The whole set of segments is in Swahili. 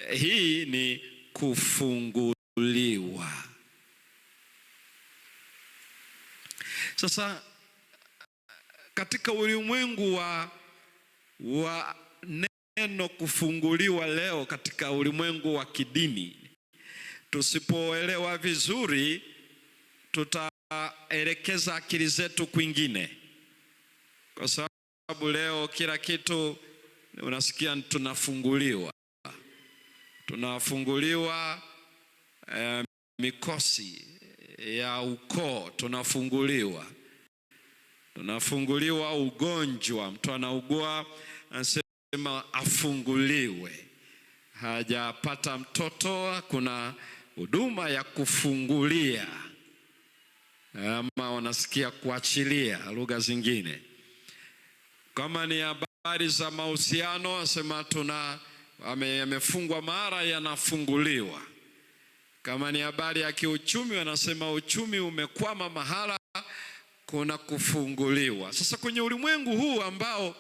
Hii ni kufunguliwa. Sasa katika ulimwengu wa neno kufunguliwa leo, katika ulimwengu wa kidini, tusipoelewa vizuri tutaelekeza akili zetu kwingine, kwa sababu leo kila kitu unasikia tunafunguliwa mikosi ya ukoo, tunafunguliwa ugonjwa. Mtu anaugua anasema afunguliwe, hajapata mtoto, kuna huduma ya kufungulia, ama wanasikia kuachilia lugha zingine. Kama ni habari za mahusiano, anasema amefungwa mara yanafunguliwa. Kama ni habari ya kiuchumi, wanasema uchumi umekwama mahala, kuna kufunguliwa. Sasa kwenye ulimwengu huu ambao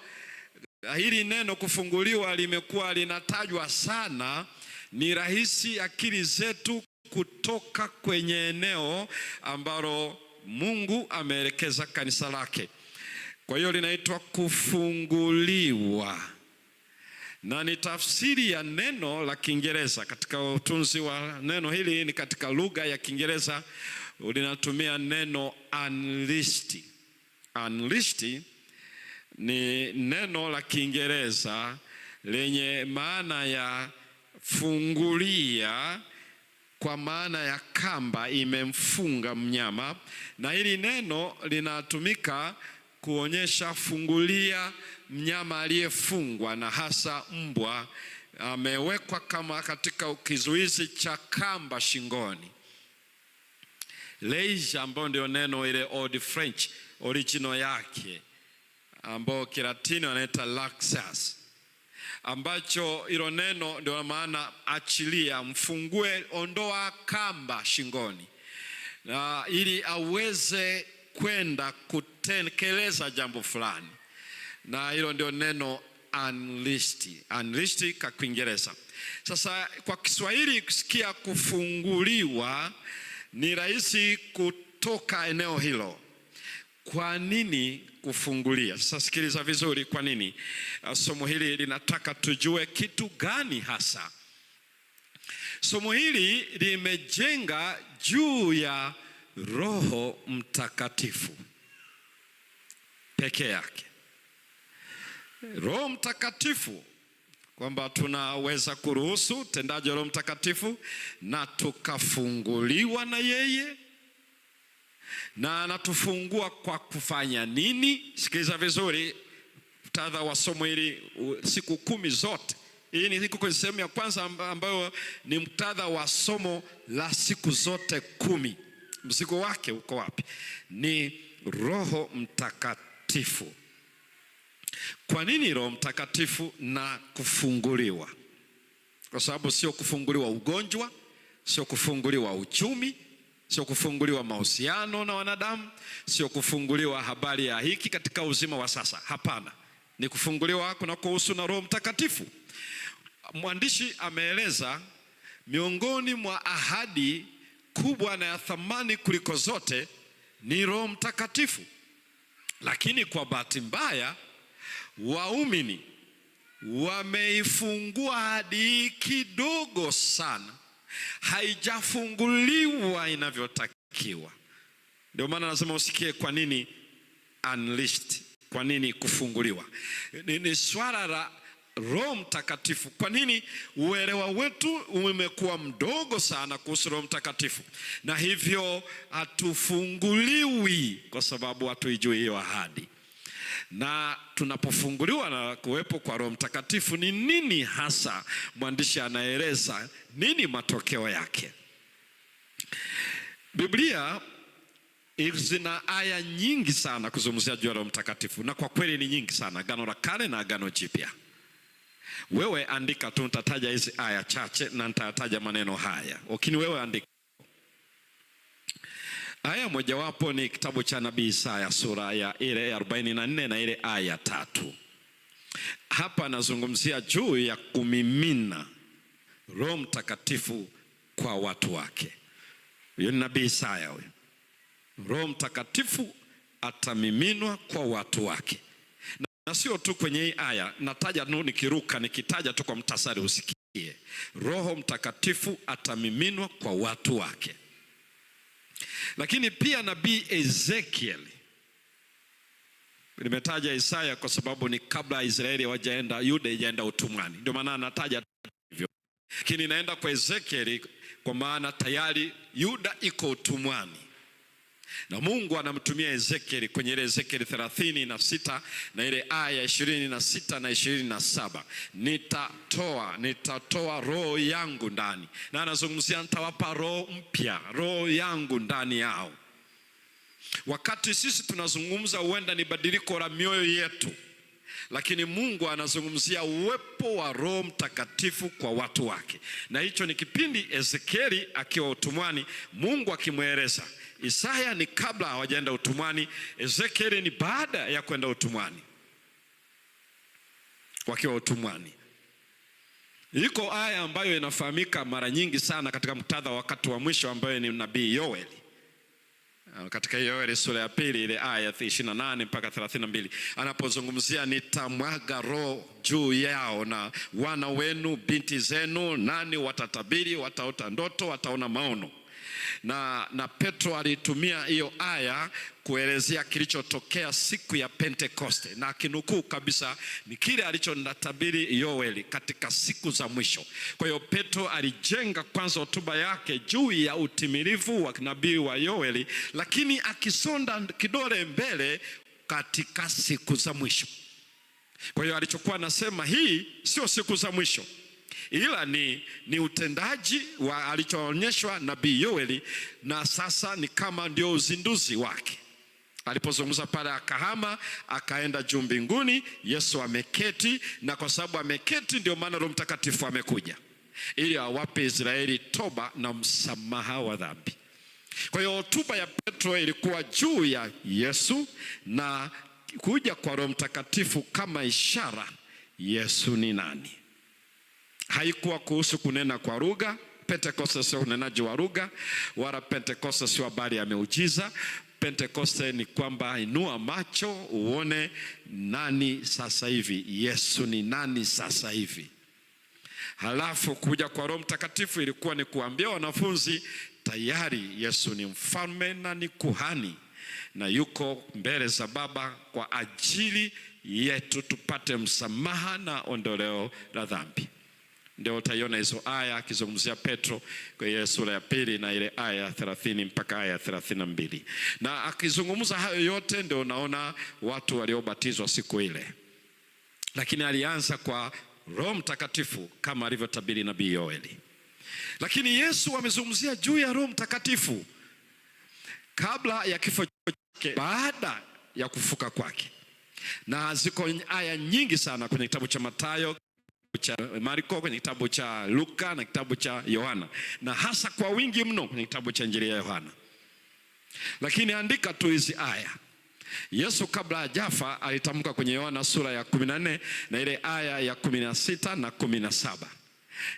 hili neno kufunguliwa limekuwa linatajwa sana, ni rahisi akili zetu kutoka kwenye eneo ambalo Mungu ameelekeza kanisa lake. Kwa hiyo linaitwa kufunguliwa, na ni tafsiri ya neno la Kiingereza. Katika utunzi wa neno hili ni katika lugha ya Kiingereza linatumia neno unleashed. Unleashed ni neno la Kiingereza lenye maana ya fungulia, kwa maana ya kamba imemfunga mnyama, na hili neno linatumika kuonyesha fungulia mnyama aliyefungwa, na hasa mbwa amewekwa kama katika kizuizi cha kamba shingoni. Leige, ambao ndio neno ile Old French original yake, ambao Kilatini wanaita laxus, ambacho hilo neno ndio maana achilia, mfungue, ondoa kamba shingoni, na ili aweze kwenda kutekeleza jambo fulani. Na hilo ndio neno unleashed. Unleashed kwa Kiingereza. Sasa kwa Kiswahili kusikia kufunguliwa ni rahisi kutoka eneo hilo. Kwa nini kufungulia? Sasa sikiliza vizuri, kwa nini somo hili linataka tujue kitu gani hasa. Somo hili limejenga juu ya Roho Mtakatifu peke yake. Roho Mtakatifu, kwamba tunaweza kuruhusu tendaji wa Roho Mtakatifu na tukafunguliwa na yeye, na anatufungua kwa kufanya nini? Sikiliza vizuri muktadha wa somo hili, siku 10 zote. Hii ni kwenye sehemu ya kwanza ambayo ni muktadha wa somo la siku zote 10. Mzigo wake uko wapi? Ni Roho Mtakatifu. Kwa nini Roho Mtakatifu na kufunguliwa? Kwa sababu sio kufunguliwa ugonjwa, sio kufunguliwa uchumi, sio kufunguliwa mahusiano na wanadamu, sio kufunguliwa habari ya hiki katika uzima wa sasa. Hapana, ni kufunguliwa kuna kuhusu na Roho Mtakatifu. Mwandishi ameeleza miongoni mwa ahadi kubwa na ya thamani kuliko zote ni Roho Mtakatifu. Lakini kwa bahati mbaya waumini wameifungua ahadi kidogo sana, haijafunguliwa inavyotakiwa. Ndio maana nasema usikie kwa nini unleashed, kwa nini kufunguliwa. Ni swala la Roho Mtakatifu. Kwa nini uelewa wetu umekuwa mdogo sana kuhusu Roho Mtakatifu, na hivyo hatufunguliwi kwa sababu hatuijui hiyo ahadi. Na tunapofunguliwa na kuwepo kwa Roho Mtakatifu, ni nini hasa mwandishi anaeleza, nini matokeo yake? Biblia zina aya nyingi sana kuzungumzia juu ya Roho Mtakatifu, na kwa kweli ni nyingi sana, Agano la Kale na Agano Jipya. Wewe andika tu, nitataja hizi aya chache na nitataja maneno haya. Lakini wewe andika. Aya mojawapo ni kitabu cha Nabii Isaya sura ya ile 44 na ile aya 3. Hapa nazungumzia juu ya kumimina Roho Mtakatifu kwa watu wake. Huyo ni nabii Isaya huyo. Roho Mtakatifu atamiminwa kwa watu wake. Na sio tu kwenye hii aya, nataja nikiruka, nikitaja tu kwa mtasari usikie. Roho Mtakatifu atamiminwa kwa watu wake. Lakini pia nabii Ezekiel, nimetaja Isaya kwa sababu ni kabla Israeli hawajaenda, Yuda hajaenda utumwani, ndio maana nataja hivyo. Lakini naenda kwa Ezekiel kwa maana tayari Yuda iko utumwani, na Mungu anamtumia Ezekiel kwenye ile Ezekiel 36 na ile aya 26 na 27. Nitatoa roho yangu ndani, na anazungumzia nitawapa roho mpya, roho yangu ndani yao. Wakati sisi tunazungumza huenda ni badiliko la mioyo yetu, lakini Mungu anazungumzia uwepo wa Roho Mtakatifu kwa watu wake. Na hicho ni kipindi Ezekieli akiwa utumwani, Mungu akimweleza. Isaya ni kabla hawajaenda utumwani, Ezekieli ni baada ya kwenda utumwani, wakiwa utumwani. Iko aya ambayo inafahamika mara nyingi sana katika muktadha wakati wa mwisho, ambayo ni nabii Yoeli. Katika Yoeli sura ya 2 ile aya 28 mpaka 32, anapozungumzia nitamwaga roho juu yao, na wana wenu binti zenu nani watatabiri, wataota ndoto, wataona maono. Na Petro alitumia hiyo aya kuelezea kilichotokea siku ya Pentekoste, na kinukuu kabisa ni kile alichonatabiri Yoeli katika siku za mwisho. Kwa hiyo Petro alijenga kwanza hotuba yake juu ya utimilifu wa nabii wa Yoeli, lakini akisonda kidole mbele katika siku za mwisho. Kwa hiyo alichokuwa anasema, hii sio siku za mwisho, ila ni utendaji wa alichoonyeshwa nabii Yoeli, na sasa ni kama ndio uzinduzi wake. Alipozungumza pale, akahama akaenda juu mbinguni, Yesu ameketi, na kwa sababu ameketi ndio maana Roho Mtakatifu amekuja ili awape Israeli toba na msamaha wa dhambi. Kwa hiyo hotuba ya Petro ilikuwa juu ya Yesu na kuja kwa Roho Mtakatifu kama ishara Yesu ni nani. Haikuwa kuhusu kunena kwa lugha. Pentekoste sio unenaji wa lugha, wala Pentekoste sio habari ya miujiza. Pentekoste ni kwamba inua macho uone nani sasa hivi, Yesu ni nani sasa hivi. Halafu kuja kwa Roho Mtakatifu ilikuwa ni kuambia wanafunzi tayari Yesu ni mfalme na ni kuhani, na yuko mbele za Baba kwa ajili yetu tupate msamaha na ondoleo la dhambi. Ndio utaiona hizo aya akizungumzia Petro kwenye sura ya 2 na ile aya 30 mpaka aya 32. Na akizungumza hayo yote ndio unaona watu waliobatizwa siku ile. Lakini alianza kwa Roho Mtakatifu kama alivyotabiri nabii Yoeli. Lakini Yesu amezungumzia juu ya Roho Mtakatifu kabla ya kifo chake, baada ya kufuka kwake. Na ziko aya nyingi sana kwenye kitabu cha Mathayo, cha Marko, kwenye kitabu cha Luka na kitabu cha Yohana, na hasa kwa wingi mno kwenye kitabu cha Injili ya Yohana. Lakini andika tu hizi aya. Yesu kabla hajafa alitamka kwenye Yohana sura ya 14 na ile aya ya 16 na 17,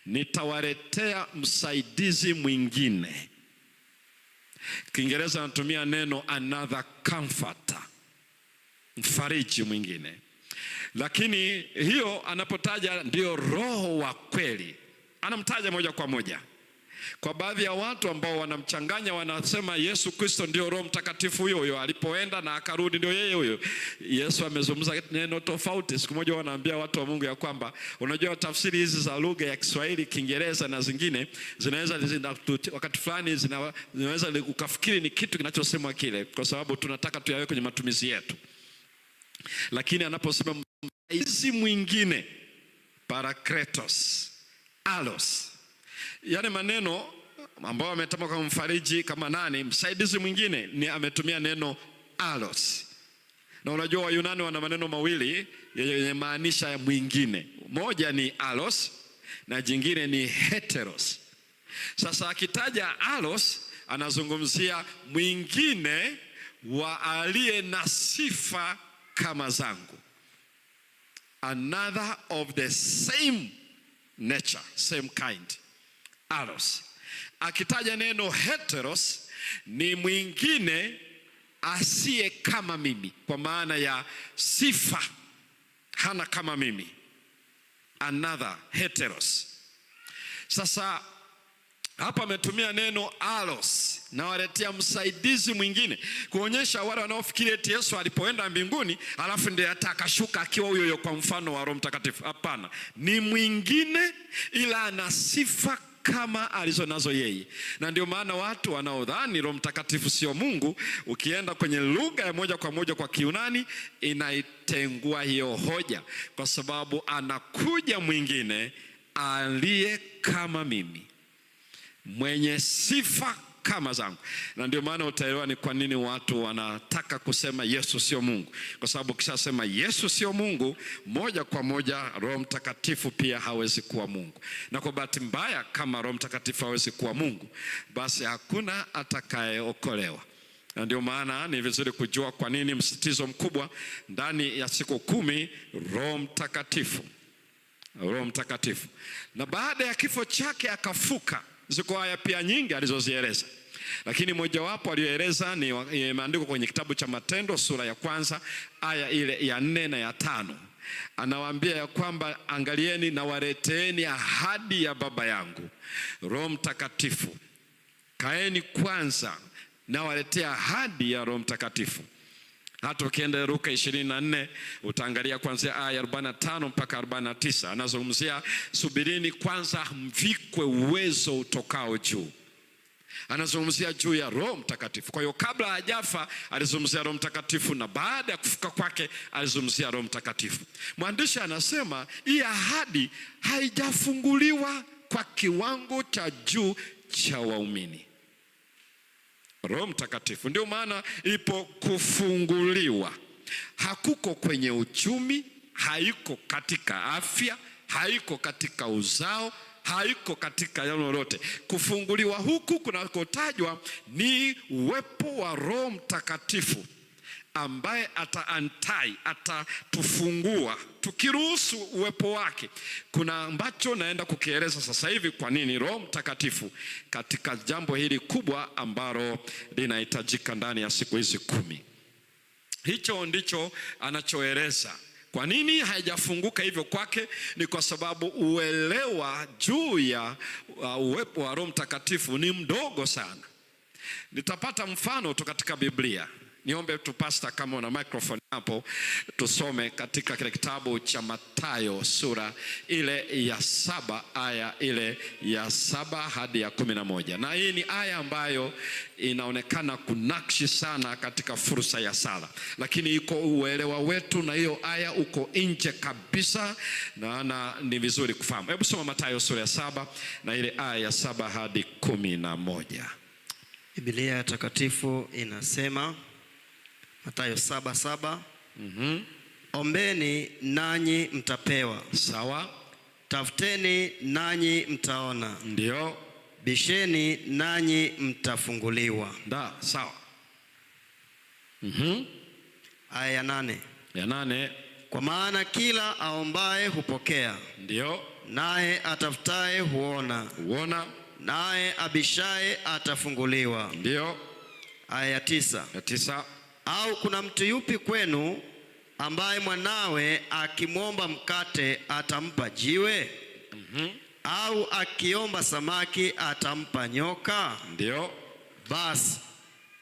nitawaletea msaidizi mwingine. Kiingereza anatumia neno another comforter, mfariji mwingine. Lakini hiyo anapotaja ndio Roho wa kweli, anamtaja moja kwa moja. Kwa baadhi ya watu ambao wanamchanganya, wanasema Yesu Kristo ndio Roho Mtakatifu huyo alipoenda na akarudi ndio yeye huyo. Yesu amezungumza neno tofauti. Siku moja wanaambia watu wa Mungu ya kwamba unajua tafsiri hizi za lugha ya Kiswahili, Kiingereza na zingine zinaweza wakati fulani zinaweza ukafikiri ni kitu kinachosemwa kile, kwa sababu tunataka tuyawe kwenye matumizi yetu. Lakini anaposema msaidizi mwingine, parakletos, alos, yale maneno ambayo ametamka kama mfariji, kama nani, msaidizi mwingine, ni ametumia neno alos. Na unajua Wayunani wana maneno mawili yenye maanisha ya mwingine. Moja ni alos na jingine ni heteros. Sasa akitaja alos anazungumzia mwingine wa aliye na sifa kama zangu, another of the same nature, same kind. Allos. Akitaja neno heteros ni mwingine asiye kama mimi, kwa maana ya sifa hana kama mimi. Another, heteros. Sasa hapa ametumia neno allos, na waletea msaidizi mwingine, kuonyesha wale wanaofikiri eti Yesu alipoenda mbinguni alafu ndiye atakashuka akiwa huyo kwa mfano wa Roho Mtakatifu. Hapana, ni mwingine ila ana sifa kama alizonazo yeye. Na ndio maana watu wanaodhani Roho Mtakatifu sio Mungu, ukienda kwenye lugha ya moja kwa moja kwa Kiyunani inaitengua hiyo hoja, kwa sababu anakuja mwingine aliye kama mimi, mwenye sifa kama zangu. Na ndio maana utaelewa ni kwa nini watu wanataka kusema Yesu sio Mungu, kwa sababu ukishasema Yesu sio Mungu, moja kwa moja Roho Mtakatifu pia hawezi kuwa Mungu. Na kwa bahati mbaya, kama Roho Mtakatifu hawezi kuwa Mungu, basi hakuna atakayeokolewa. Na ndio maana ni vizuri kujua kwa nini msitizo mkubwa ndani ya siku 10 Roho Mtakatifu. Roho Mtakatifu. Na baada ya kifo chake akafuka. Ziko aya pia nyingi alizozieleza, lakini mojawapo aliyoeleza ni imeandikwa kwenye kitabu cha Matendo sura ya 1 aya ile ya 4 na ya 5. Anawaambia ya kwamba angalieni na waleteeni ahadi ya Baba yangu, Roho Mtakatifu. Kaeni kwanza na waletea ahadi ya Roho Mtakatifu. Hata ukienda Luka 24 utaangalia kuanzia aya 45 mpaka 49. Anazungumzia subirini kwanza mvikwe uwezo utokao juu. Anazungumzia juu ya Roho Mtakatifu. Kwa hiyo kabla hajafa alizungumzia Roho Mtakatifu, na baada ya kufuka kwake alizungumzia Roho Mtakatifu. Mwandishi anasema hii ahadi haijafunguliwa kwa kiwango cha juu cha waumini. Roho Mtakatifu ndio maana ipo kufunguliwa. Hakuko kwenye uchumi, haiko katika afya, haiko katika uzao, haiko katika jambo lolote. Kufunguliwa huku kunakotajwa ni uwepo wa Roho Mtakatifu ambaye atatufungua tukiruhusu uwepo wake. Kuna ambacho naenda kukieleza sasa hivi, kwa nini Roho Mtakatifu katika jambo hili kubwa ambalo linahitajika ndani ya siku hizi 10. Hicho ndicho anachoeleza. Kwa nini haijafunguka hivyo kwake? Ni kwa sababu uelewa juu ya uwepo wa Roho Mtakatifu ni mdogo sana. Nitapata mfano tu katika Biblia. Niombe tu pastor, kama una microphone hapo, tusome katika kile kitabu cha Mathayo sura ile ya 7 aya ile ya 7 hadi ya 11. Na hii ni aya ambayo inaonekana kunakshi sana katika fursa ya sala, lakini iko uelewa wetu na hiyo aya uko nje kabisa, na ni vizuri kufahamu. Hebu soma Mathayo sura ya 7 na ile aya ya 7 hadi 11. Biblia takatifu inasema, Mathayo 7:7. Ombeni nanyi mtapewa. Sawa. Tafuteni nanyi mtaona. Ndio. Bisheni nanyi mtafunguliwa. Sawa. Aya ya 8. Ya 8. Kwa maana kila aombaye hupokea. Ndio. Naye atafutaye huona. Naye abishaye atafunguliwa. Ndio. Aya ya 9. Ya 9. Au kuna mtu yupi kwenu ambaye mwanawe akimwomba mkate atampa jiwe? Au akiomba samaki atampa nyoka? Ndio. Basi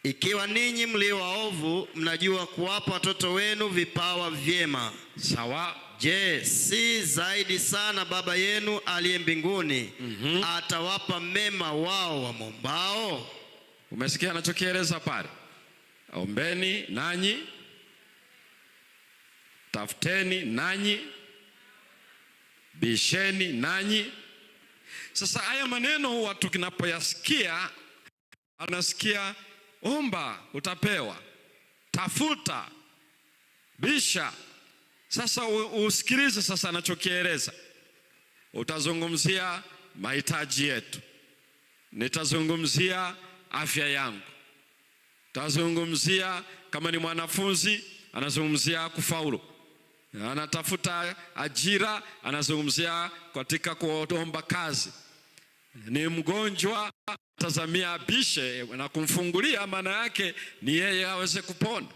ikiwa ninyi mlio waovu mnajua kuwapa watoto wenu vipawa vyema. Sawa. Je, si zaidi sana Baba yenu aliye mbinguni atawapa mema wao wamwombao? Umesikia anachokieleza pale? Ombeni nanyi, tafuteni nanyi, bisheni nanyi. Sasa haya maneno watu kinapoyasikia, anasikia omba utapewa, tafuta, bisha. Sasa usikilize sasa anachokieleza. Utazungumzia mahitaji yetu, nitazungumzia afya yangu, tazungumzia kama ni mwanafunzi anazungumzia kufaulu, anatafuta ajira, anazungumzia katika kuomba kazi. Ni mgonjwa, tazamia abishe na kumfungulia, maana yake ni yeye aweze kupona,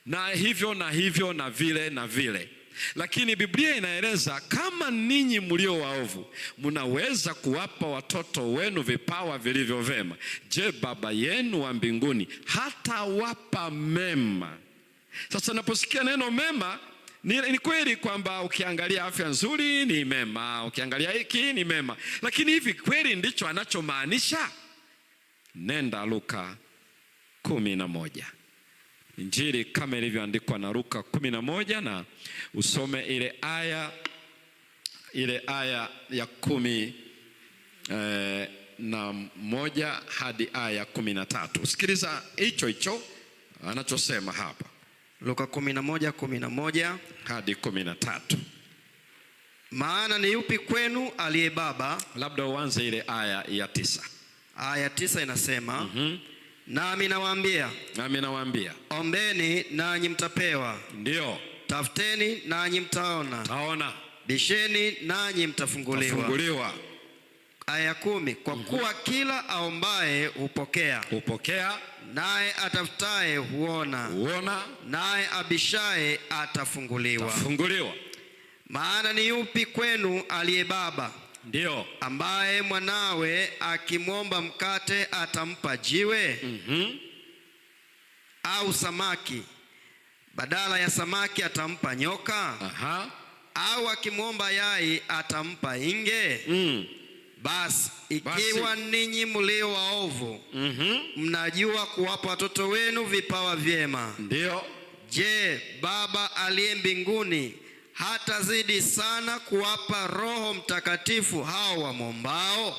na hivyo na hivyo na vile na vile. Lakini Biblia inaeleza kama ninyi mlio waovu mnaweza kuwapa watoto wenu vipawa vilivyo vema, je, Baba yenu wa mbinguni hatawapa mema? Sasa naposikia neno mema, ni kweli kwamba ukiangalia afya nzuri ni mema, ukiangalia hiki ni mema, lakini hivi kweli ndicho anachomaanisha? Nenda Luka 11, Injili kama ilivyoandikwa na Luka 11, na usome ile aya ya 11 hadi aya 13. Sikiliza hicho anachosema hapa. Luka 11:11 hadi 13. Maana ni yupi kwenu aliye baba? Labda uanze ile aya ya 9. Aya 9 inasema, nami nawaambia, ombeni nanyi mtapewa. Ndio. Tafuteni nanyi mtaona. Bisheni nanyi mtafunguliwa. Aya 10, kwa kuwa kila aombaye hupokea, naye atafutaye huona, naye abishaye atafunguliwa. Maana ni yupi kwenu aliye baba? Ndio. Ambaye mwanawe akimwomba mkate atampa jiwe? Au samaki, badala ya samaki atampa nyoka? Au akimwomba yai atampa inge? Basi ikiwa ninyi mlio waovu mnajua kuwapa watoto wenu vipawa vyema, ndio, je, Baba aliye mbinguni hatazidi sana kuwapa Roho Mtakatifu hao wamwombao?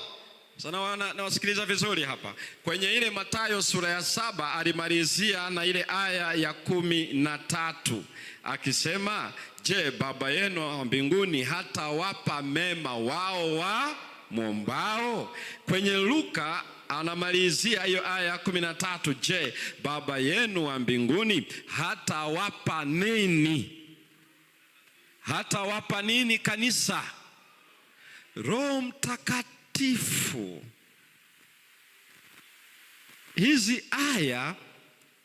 Sana nawasikiliza vizuri hapa. Kwenye ile Mathayo sura ya 7 alimalizia na ile aya ya 13 akisema, je, Baba yenu wa mbinguni hatawapa mema wao wamwombao? Kwenye Luka anamalizia hiyo aya ya 13, je, Baba yenu wa mbinguni hatawapa nini? Hatawapa nini kanisa? Roho Mtakatifu. Hizi aya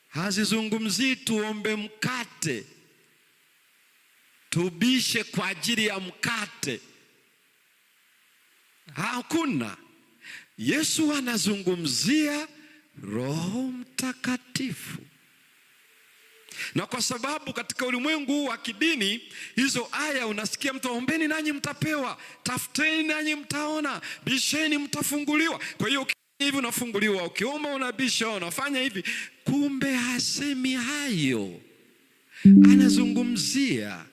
hazizungumzii tuombe mkate, tubishe kwa ajili ya mkate. Hakuna. Yesu anazungumzia Roho Mtakatifu. Na kwa sababu katika ulimwengu wa kidini hizo aya unasikia mtu, ombeni nanyi mtapewa, tafuteni nanyi mtaona, bisheni mtafunguliwa. Kwa hiyo hivi unafunguliwa, ukiomba unabisha, unafanya hivi. Kumbe hasemi hayo, anazungumzia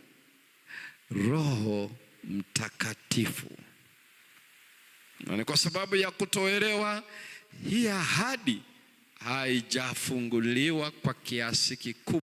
Roho Mtakatifu. Na ni kwa sababu ya kutoelewa hii ahadi haijafunguliwa kwa kiasi kikubwa.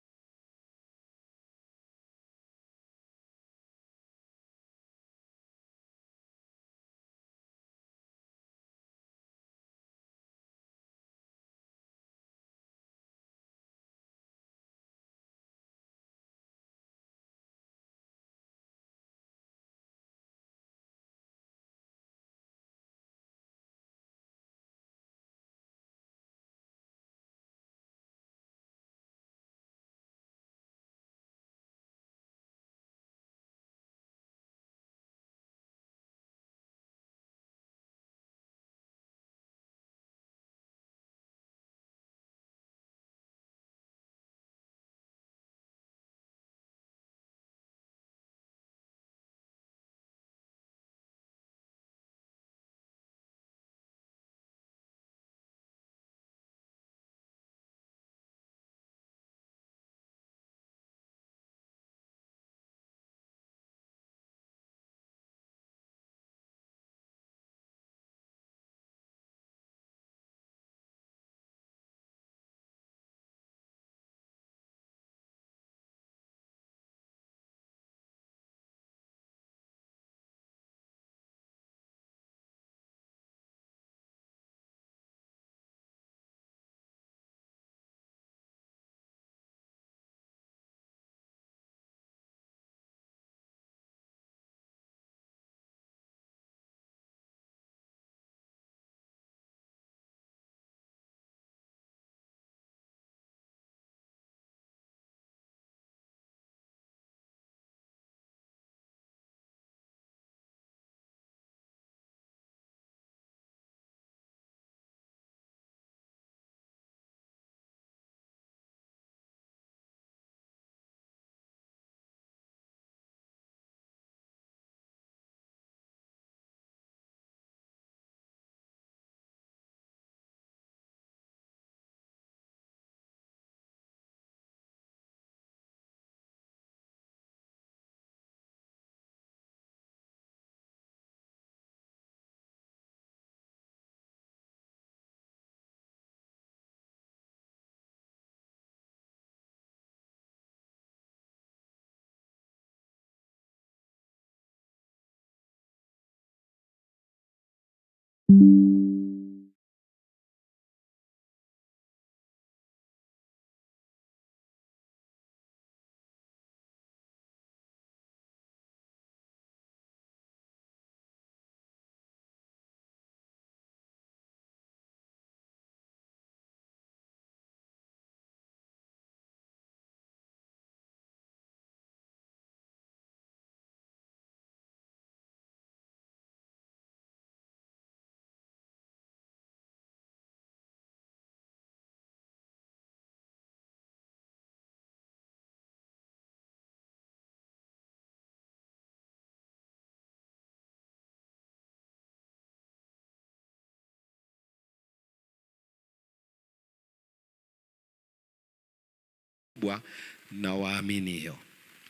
kubwa na waamini hiyo.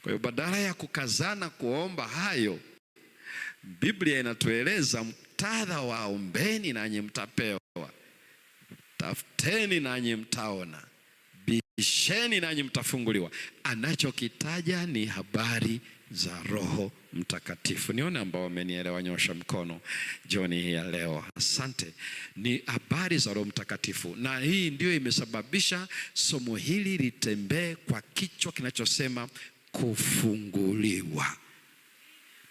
Kwa hiyo badala ya kukazana kuomba hayo, Biblia inatueleza muktadha wa ombeni nanyi mtapewa, tafuteni nanyi mtaona, bisheni nanyi mtafunguliwa. Anachokitaja ni habari za Roho Mtakatifu. Nione ambao wamenielewa, nyosha mkono jioni hii ya leo. Asante. Ni habari za Roho Mtakatifu, na hii ndio imesababisha somo hili litembee kwa kichwa kinachosema kufunguliwa.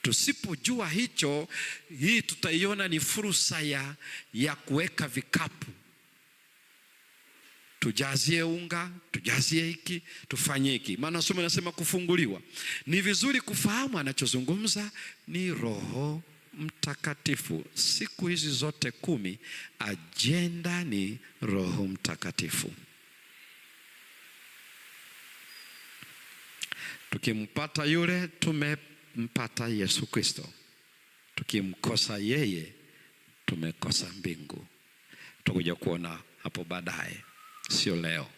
Tusipojua hicho, hii tutaiona ni fursa ya kuweka vikapu. Tujazie unga, tujazie hiki, tufanye hiki. Maana somo linasema kufunguliwa. Ni vizuri kufahamu anachozungumza ni Roho Mtakatifu. Siku hizi zote 10 ajenda ni Roho Mtakatifu. Tukimpata yule, tumempata Yesu Kristo. Tukimkosa yeye, tumekosa mbingu. Tutakuja kuona hapo baadaye, sio leo.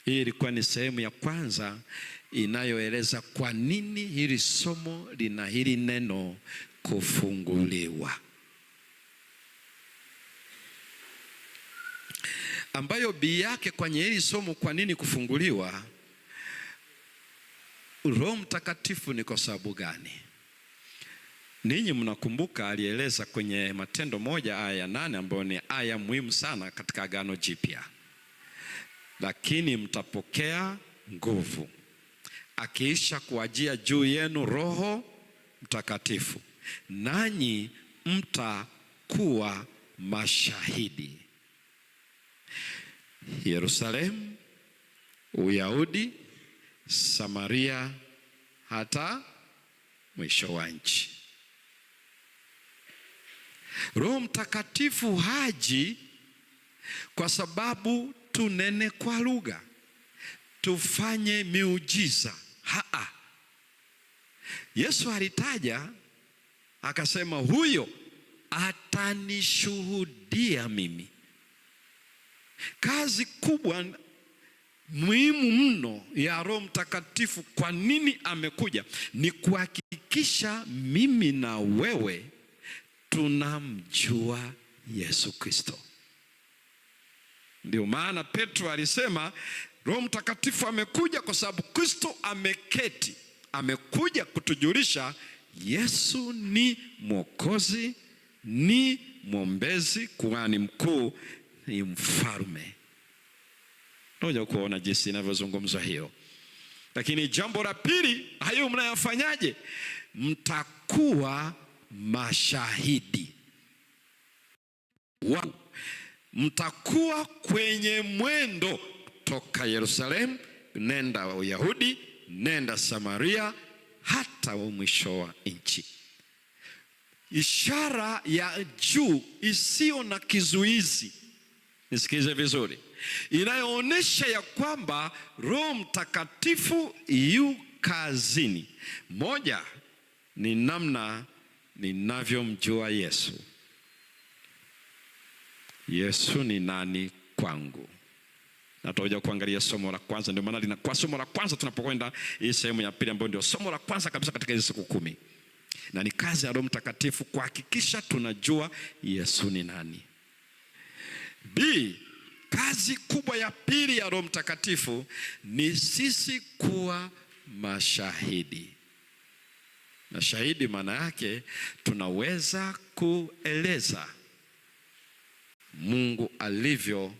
Hii ilikuwa ni sehemu ya kwanza inayoeleza kwa nini hili somo lina hili neno kufunguliwa, ambayo bii yake kwenye hili somo, kwa nini kufunguliwa, Roho Mtakatifu ni kwa sababu gani? Ninyi mnakumbuka alieleza kwenye Matendo 1:8, ambayo ni aya muhimu sana katika Agano Jipya. Lakini mtapokea nguvu akiisha kuwajia juu yenu Roho Mtakatifu, nanyi mtakuwa mashahidi Yerusalemu, Uyahudi, Samaria, hata mwisho wa nchi. Roho Mtakatifu haji kwa sababu tunene kwa lugha, tufanye miujiza. Yesu alitaja akasema, huyo atanishuhudia mimi. Kazi kubwa muhimu mno ya Roho Mtakatifu, kwa nini amekuja, ni kuhakikisha mimi na wewe tunamjua Yesu Kristo. Ndio maana Petro alisema Roho Mtakatifu amekuja kwa sababu Kristo ameketi, amekuja kutujulisha Yesu ni Mwokozi, ni mwombezi, kuhani mkuu, ni mfalme. Ngoja kuona jinsi inavyozungumza hiyo. Lakini jambo la pili, hayo mnayafanyaje? Mtakuwa mashahidi. Mtakuwa kwenye mwendo toka Yerusalemu, nenda Uyahudi, nenda Samaria, hata mwisho wa nchi. Ishara ya juu isiyo na kizuizi, nisikize vizuri, inayoonyesha ya kwamba Roho Mtakatifu yu kazini. Moja ni namna ninavyomjua Yesu. Yesu ni nani kwangu? Na tutakuja kuangalia somo la kwanza, ndio maana linakuwa somo la kwanza tunapokwenda hii sehemu ya pili, ambayo ndio somo la kwanza kabisa katika hizo siku 10. Na ni kazi ya Roho Mtakatifu kuhakikisha tunajua Yesu ni nani. B, kazi kubwa ya pili ya Roho Mtakatifu ni sisi kuwa mashahidi. Na shahidi maana yake tunaweza kueleza Mungu alivyo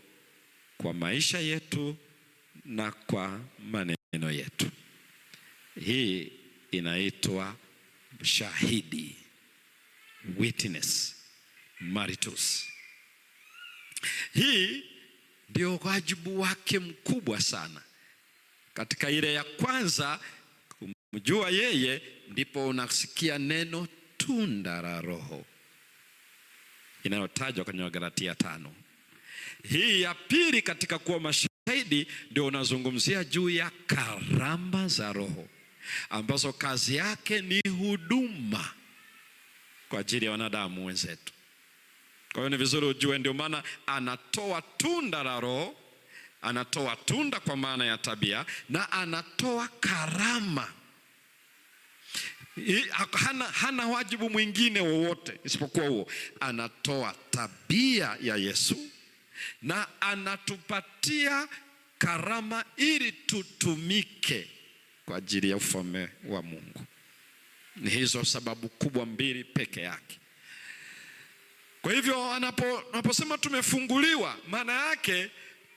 kwa maisha yetu na kwa maneno yetu. Hii inaitwa shahidi, witness, maritus. Hii ndio wajibu wake mkubwa sana. Katika ile ya kwanza, kumjua yeye, ndipo unasikia neno tunda la Roho inayotajwa kwenye Galatia 5. Hii ya pili katika kuwa mashahidi, ndio unazungumzia juu ya karama za Roho, ambazo kazi yake ni huduma kwa ajili ya wanadamu wenzetu. Kwa hiyo ni vizuri ujue, ndio maana anatoa tunda la Roho, anatoa tunda kwa maana ya tabia, na anatoa karama. Hana wajibu mwingine wowote isipokuwa huo. Anatoa tabia ya Yesu na anatupatia karama ili tutumike kwa ajili ya ufalme wa Mungu. Ni hizo sababu kubwa mbili peke yake. Kwa hivyo anaposema tumefunguliwa, maana yake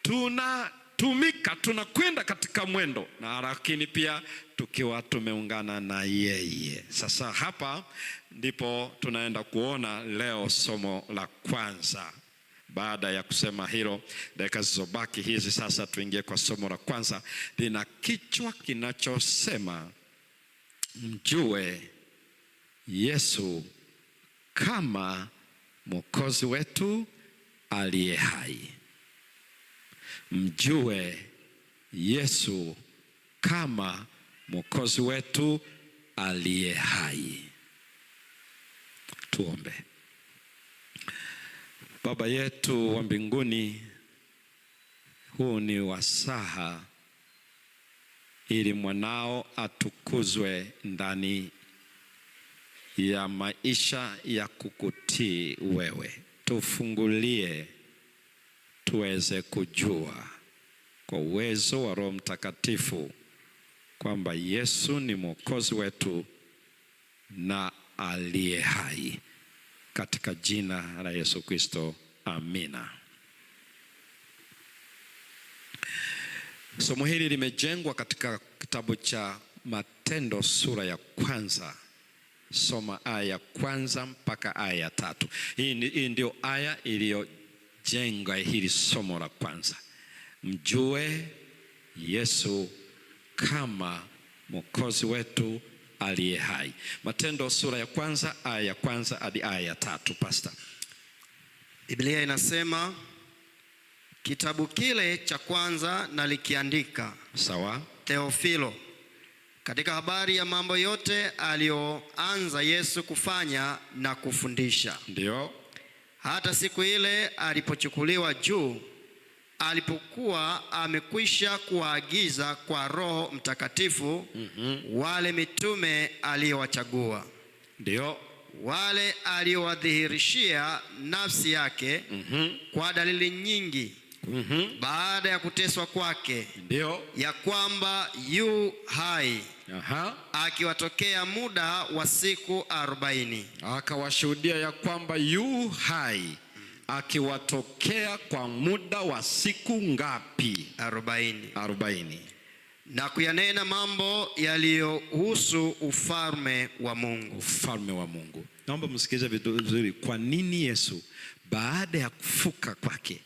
tunatumika, tunakwenda katika mwendo, na lakini pia tukiwa tumeungana na yeye. Sasa hapa ndipo tunaenda kuona leo somo la kwanza. Baada ya kusema hilo, dakika zilizobaki hizi sasa tuingie kwa somo la kwanza. Lina kichwa kinachosema mjue Yesu kama Mwokozi wetu aliye hai. Mjue Yesu kama Mwokozi wetu aliye hai. Tuombe. Baba yetu wa mbinguni, huu ni wasaa ili mwanao atukuzwe ndani ya maisha ya kukutii wewe. Tufungulie tuweze kujua kwa uwezo wa Roho Mtakatifu kwamba Yesu ni Mwokozi wetu na aliye hai. Katika jina la Yesu Kristo, amina. Somo hili limejengwa katika kitabu cha Matendo sura ya kwanza. Soma aya ya kwanza mpaka aya ya 3. Hii ndio aya iliyojenga hili somo la kwanza. Mjue Yesu kama Mwokozi wetu aliye hai. Matendo sura ya kwanza aya ya kwanza hadi aya ya 3. Pastor. Biblia inasema, kitabu kile cha kwanza nalikiandika, sawa, Theofilo, katika habari ya mambo yote aliyoanza Yesu kufanya na kufundisha. Ndio. Hata siku ile alipochukuliwa juu, alipokuwa amekwisha kuwaagiza kwa Roho Mtakatifu wale mitume aliyowachagua. Ndio. Wale aliowadhihirishia nafsi yake kwa dalili nyingi baada ya kuteswa kwake. Ndio. Ya kwamba yu hai. Akiwatokea muda wa siku 40. Akawashuhudia ya kwamba yu hai. Akiwatokea kwa muda wa siku ngapi? 40. Na kuyanena mambo yaliyohusu ufalme wa Mungu. Ufalme wa Mungu. Naomba msikilize vizuri. Kwa nini Yesu baada ya kufuka kwake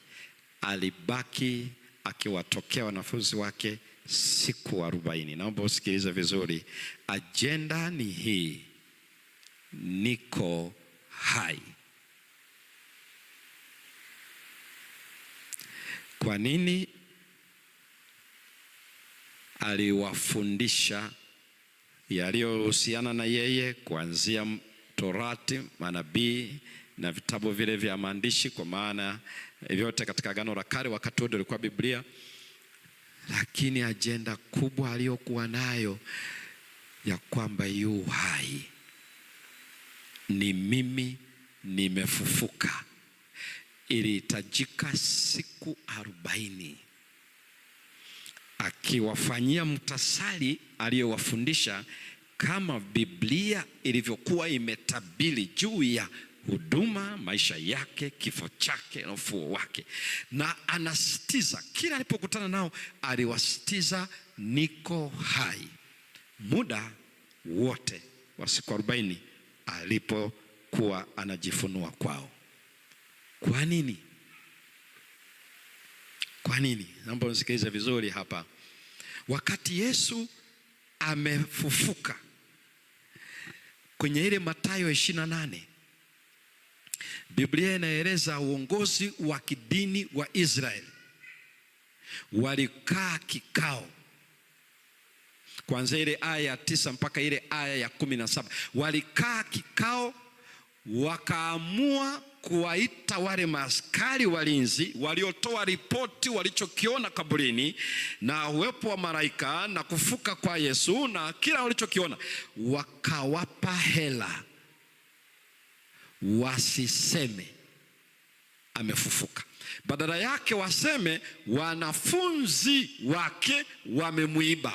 alibaki akiwatokea wanafunzi wake siku 40? Naomba usikilize vizuri. Agenda ni hii: niko hai. Kwa nini aliwafundisha yaliyohusiana na yeye, kuanzia Torati, manabii na vitabu vile vya maandishi, kwa maana vyote katika Agano la Kale wakati wote ilikuwa Biblia. Lakini agenda kubwa aliyokuwa nayo ya kwamba yu hai, ni mimi nimefufuka. Ilihitajika siku 40 akiwafanyia mtasali aliyowafundisha, kama Biblia ilivyokuwa imetabiri juu ya huduma, maisha yake, kifo chake na ufufuo wake. Na anasitiza, kila alipokutana nao aliwasitiza niko hai, muda wote wa siku 40 alipokuwa anajifunua kwao. Kwa nini? Kwa nini? Naomba usikilize vizuri hapa. Wakati Yesu amefufuka, kwenye ile Mathayo 28, Biblia inaeleza uongozi wa kidini wa Israeli walikaa kikao, kuanzia ile aya ya 9 mpaka ile aya ya 17. Walikaa kikao, wakaamua kuwaita wale maaskari walinzi waliotoa ripoti walichokiona kaburini na uwepo wa malaika na kufuka kwa Yesu na kila walichokiona, wakawapa hela wasiseme amefufuka. Badala yake waseme wanafunzi wake wamemuiba.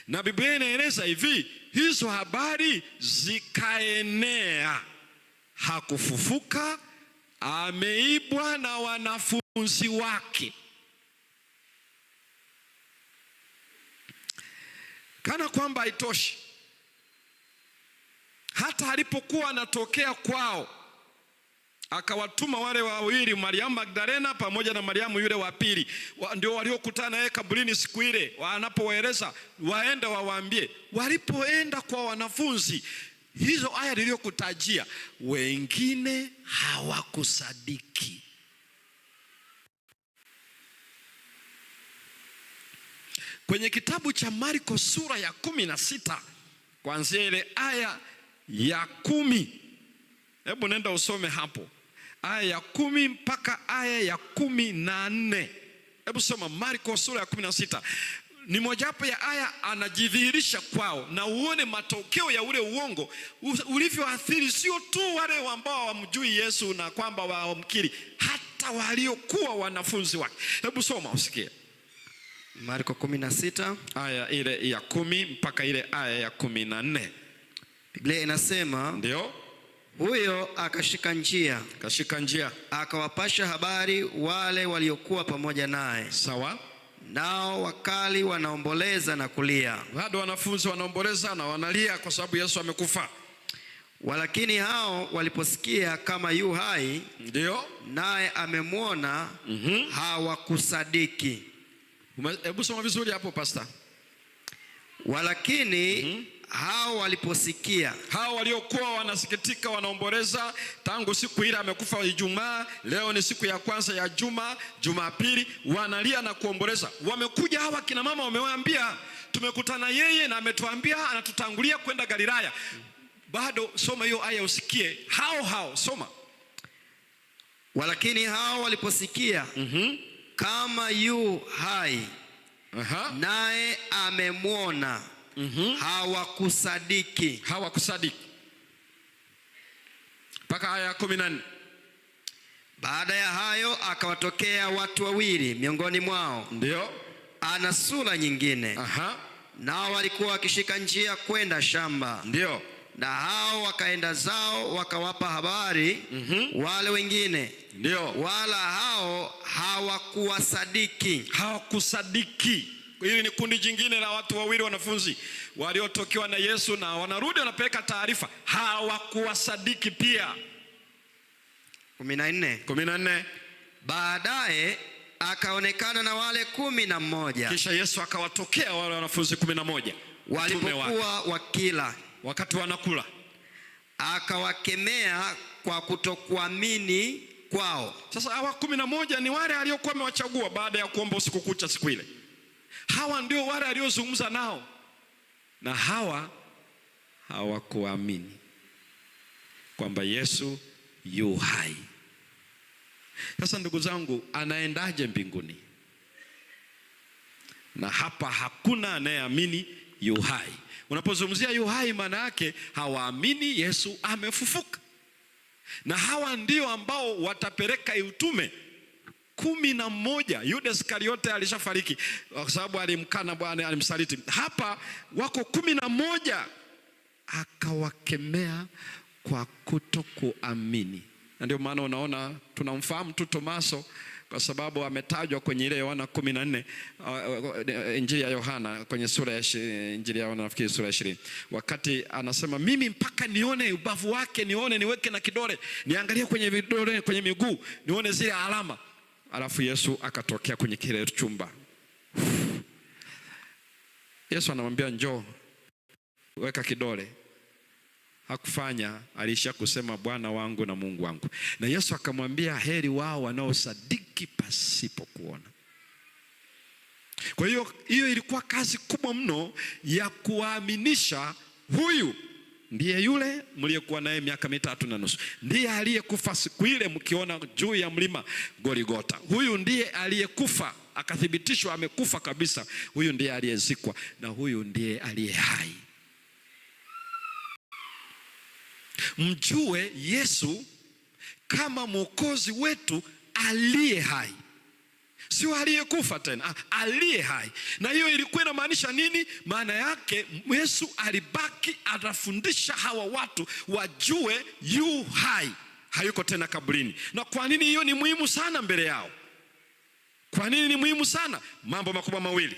Na Biblia inaeleza hivi, hizo habari zikaenea, hakufufuka, ameibwa na wanafunzi wake. Kana kwamba haitoshi, hata alipokuwa anatokea kwao akawatuma wale wawili, Mariamu Magdalena pamoja na Mariamu yule wa pili, ndio waliokutana naye kaburini siku ile. Wanapowaeleza waende wawaambie, walipoenda kwa wanafunzi, hizo aya niliyokutajia, wengine hawakusadiki. Kwenye kitabu cha Marko sura ya 16 kuanzia ile aya ya 10, hebu nenda usome hapo aya ya 10 mpaka aya ya 14. Hebu soma Marko sura ya 16. Ni mojawapo ya aya anajidhihirisha kwao, na uone matokeo ya ule uongo ulivyoathiri sio tu wale ambao hawamjui Yesu na kwamba wamkiri, hata waliokuwa wanafunzi wake. Hebu soma usikie. Marko 16 aya ile ya 10 mpaka ile aya ya 14. Biblia inasema, ndio, huyo akashika njia akawapasha habari wale waliokuwa pamoja naye. Sawa. Nao wakali wanaomboleza na kulia. Bado wanafunzi wanaomboleza na wanalia kwa sababu Yesu amekufa. Walakini hao waliposikia kama yu hai, ndio, naye amemwona, hawakusadiki. Hebu soma vizuri hapo pastor. Walakini hao waliposikia, hao waliokuwa wanasikitika wanaomboleza tangu siku ile amekufa Ijumaa, leo ni siku ya kwanza ya juma, Jumapili, wanalia na kuomboleza. Wamekuja hawa kina mama, wamewaambia tumekutana yeye na ametuambia anatutangulia kwenda Galilaya. Bado soma hiyo aya usikie. Hao soma. Walakini hao waliposikia kama yu hai, naye amemwona, hawakusadiki. Mpaka aya ya 14. Baada ya hayo akawatokea watu wawili miongoni mwao, ndio, ana sura nyingine. Nao walikuwa wakishika njia kwenda shamba. Ndio. Na hao wakaenda zao wakawapa habari wale wengine. Ndio. Wala hao hawakusadiki. Hili ni kundi jingine la watu wawili wanafunzi waliotokewa na Yesu, na wanarudi wanapeleka taarifa, hawakuwasadiki pia. 14. Baadaye akaonekana na wale 11. Kisha Yesu akawatokea wale wanafunzi 11 walipokuwa wakila, wakati wanakula, akawakemea kwa kutokuamini kwao. Sasa hawa 11 ni wale aliokuwa amewachagua baada ya kuomba usiku kucha siku ile. Hawa ndio wale aliozungumza nao, na hawa hawakuamini kwamba Yesu yu hai. Sasa ndugu zangu, anaendaje mbinguni? Na hapa hakuna anayeamini yu hai. Unapozungumzia yu hai, maana yake hawaamini Yesu amefufuka. Na hawa ndio ambao watapeleka utume 11. Yuda Iskariote alishafariki kwa sababu alimkana Bwana, alimsaliti. Hapa wako 11, akawakemea kwa kutokuamini. Na ndio maana unaona tunamfahamu tu Tomaso kwa sababu ametajwa kwenye ile Yohana 14, Injili ya Yohana kwenye sura ya Injili ya Yohana nafikiri sura ya 20. Wakati anasema mimi mpaka nione ubavu wake, niweke na kidole, niangalie kwenye vidole, kwenye miguu, nione zile alama. Alafu Yesu akatokea kwenye kile chumba. Yesu anamwambia njoo, weka kidole. Hakufanya, alisha kusema Bwana wangu na Mungu wangu. Na Yesu akamwambia heri wao wanaosadiki pasipo kuona. Kwa hiyo ilikuwa kazi kubwa mno ya kuaminisha huyu ndiye yule mliyekuwa naye miaka 3.5. Ndiye aliyekufa siku ile mkiona juu ya mlima Golgotha. Huyu ndiye aliyekufa, akathibitishwa amekufa kabisa. Huyu ndiye aliyezikwa, na huyu ndiye aliye hai. Mjue Yesu kama Mwokozi wetu aliye hai, sio aliyekufa tena, aliye hai. Na hiyo ilikuwa inamaanisha nini? Maana yake Yesu alibaki atafundisha hawa watu wajue yu hai, hayuko tena kaburini. Na kwa nini hiyo ni muhimu sana mbele yao? Kwa nini ni muhimu sana? Mambo makubwa mawili.